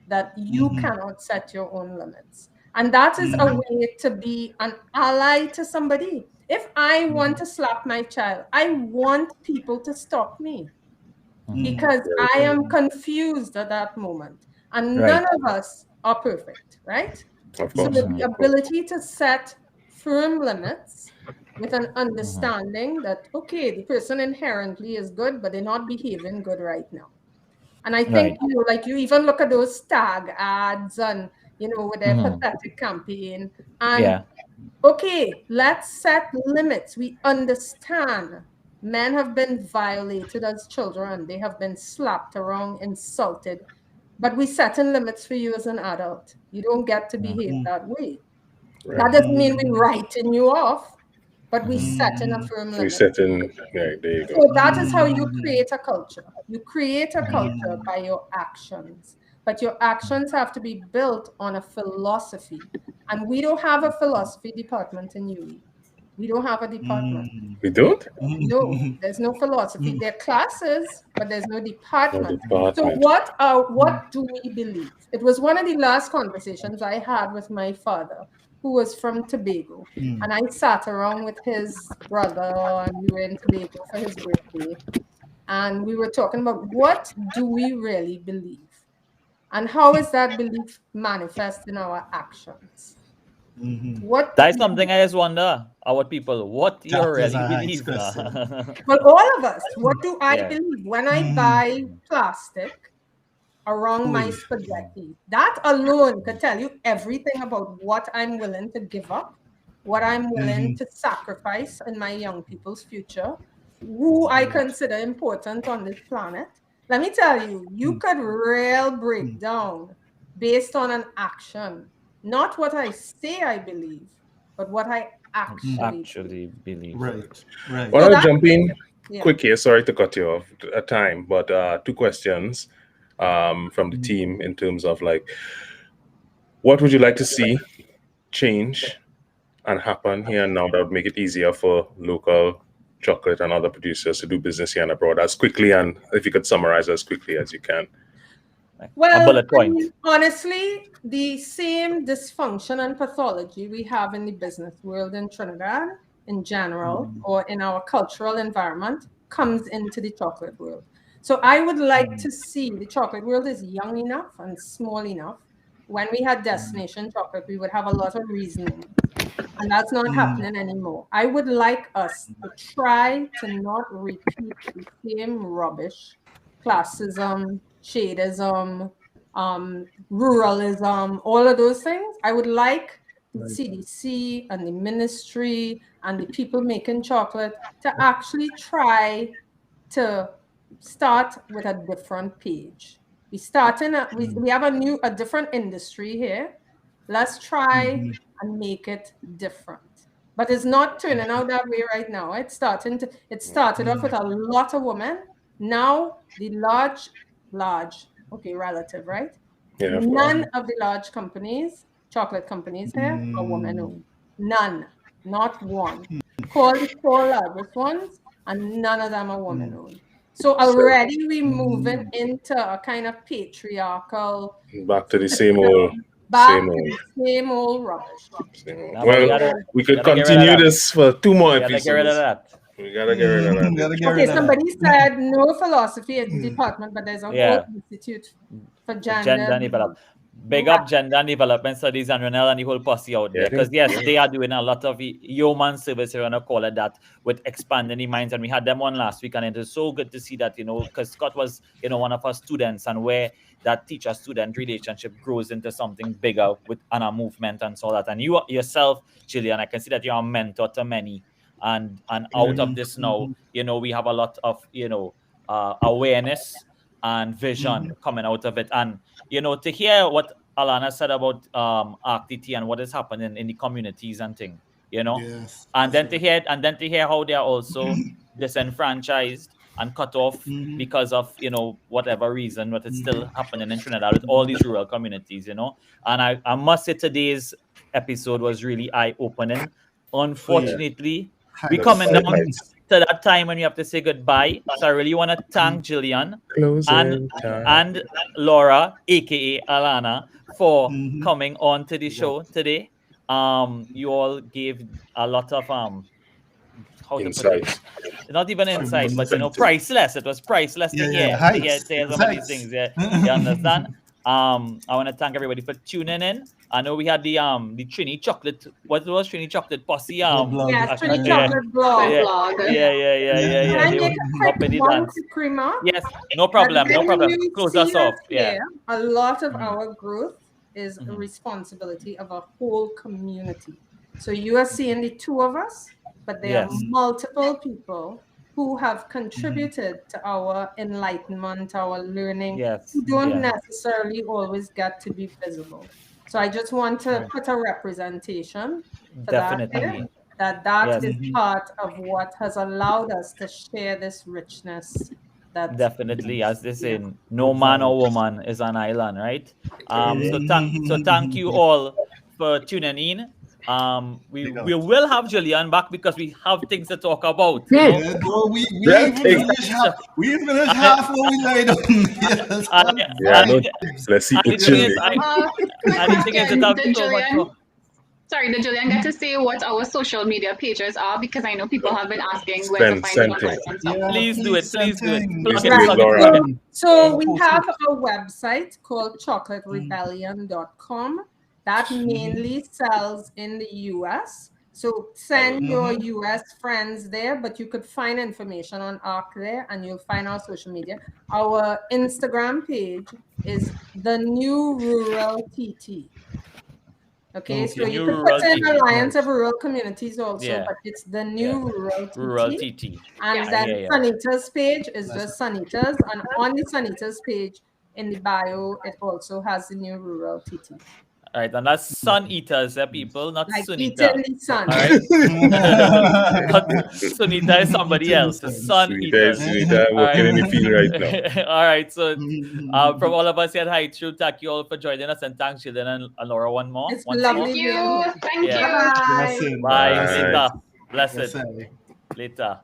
that you cannot set your own limits. And that is a way to be an ally to somebody. If I want to slap my child, I want people to stop me because I am confused at that moment. And none of us are perfect, right? Of So course. the ability to set firm limits with an understanding that, okay, the person inherently is good, but they're not behaving good right now. And I think, you even look at those tag ads and, with their pathetic campaign. And okay, let's set limits. We understand men have been violated as children. They have been slapped around, insulted. But we setting limits for you as an adult. You don't get to behave that way. Right. That doesn't mean we're writing you off, but we set in a firm limit. We set in, there you go. So that is how you create a culture. You create a culture by your actions, but your actions have to be built on a philosophy. And we don't have a philosophy department in UE. We don't have a department. We don't? No, there's no philosophy. There are classes, but there's no department. No So department. what do we believe? It was one of the last conversations I had with my father, who was from Tobago. And I sat around with his brother, and we were in Tobago for his birthday. And we were talking about what do we really believe? And how is that belief manifest in our actions? That is something I just wonder about people. What you really believe? Well, all of us. What do I believe? When I buy plastic around my spaghetti, that alone could tell you everything about what I'm willing to give up, what I'm willing to sacrifice in my young people's future, who I consider important on this planet. Let me tell you, you could real break down based on an action, not what I say I believe, but what I actually believe. Right, right. Well, So I'll that- jump in Yeah. quick here. Sorry to cut you off at time, but two questions from the team in terms of like, what would you like to see change and happen here and now that would make it easier for local chocolate and other producers to do business here and abroad as quickly, and if you could summarize as quickly as you can. A Well, bullet I point. mean, honestly, the same dysfunction and pathology we have in the business world in Trinidad in general, or in our cultural environment, comes into the chocolate world. So I would like to see, the chocolate world is young enough and small enough. When we had Destination Chocolate, we would have a lot of reasoning. And that's not happening anymore. I would like us to try to not repeat the same rubbish, classism, shadism, ruralism, all of those things. I would like the CDC and the ministry and the people making chocolate to actually try to start with a different page. We have a different industry here. Let's try and make it different. But it's not turning out that way right now. It started off with a lot of women. Now the large, relative, right? Yeah, None of the large companies, chocolate companies here, are women-owned. None, not one. Call the four largest ones, and none of them are women-owned. So already we're moving into a kind of patriarchal. back to the same old. Same old rubbish. Well, we could continue this for 2 more episodes. Get rid of that. We gotta get rid of that. Okay, somebody said no philosophy department, but there's a whole institute for gender development. Big up gender and development studies and Renel and the whole posse out there. Because yes, they are doing a lot of human service, you want to call it that, with expanding the minds. And we had them on last week, and it is so good to see that, because Scott was, one of our students, and where that teacher-student relationship grows into something bigger with a movement and so that. And you yourself, Jillian, I can see that you're a mentor to many. And out of this now, we have a lot of, awareness and vision coming out of it. And, to hear what Alana said about RTT and what is happening in the communities and things, and then to hear how they are also disenfranchised and cut off because of, whatever reason, but it's still happening in Trinidad with all these rural communities, And I must say today's episode was really eye-opening. Unfortunately, we're coming down to that time when we have to say goodbye. So I really want to thank Jillian and Laura, aka Alana, for coming on to the show today. You all gave a lot of insights. Not even insight, but priceless. It was priceless to hear some of these things. You understand? I want to thank everybody for tuning in. I know we had the Trini Chocolate. What was Trini Chocolate Posse? Yes, Trini Chocolate blog. Yeah. Can I make a quick one quick remark? Yes, no problem. Close us off. Yeah. A lot of our growth is a responsibility of a whole community. So you are seeing the two of us, but there are multiple people who have contributed to our enlightenment, our learning, who don't necessarily always get to be visible. So I just want to put a representation for that is part of what has allowed us to share this richness. Definitely, as they say, no man or woman is an island, right? So thank you all for tuning in. We will have Jillian back because we have things to talk about. We finished half what we laid on. Let's see the chili. Did Jillian get to say what our social media pages are? Because I know people have been asking where to find the Please do it. So we have a website called chocolaterebellion.com that mainly sells in the US. So send your US friends there, but you could find information on ARC there, and you'll find our social media. Our Instagram page is The New Rural TT. Okay, so you could put in Alliance of Rural Communities also, but it's The New Rural TT. And then Sanita's page is just Sanita's, and on the Sanita's page in the bio, it also has the new rural TT. All right, and that's sun eaters, people, not Like Sunita. eating the sun. All right. Not Sunita is somebody else. Sun eaters. Sunita, working in the field right now. All right. So from all of us here at High True, thank you all for joining us, and thanks, Jillian and Laura, once more. It's lovely. Thank you. Thank you. Yes, sir. Bye. Bye. Later. Blessed. Yes, sir. Later.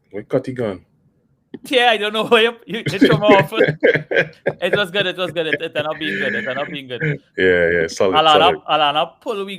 Where Cutty gone? Yeah, I don't know why you hit him off. It was good. It turned out being good. Yeah, solid. Alana, pull we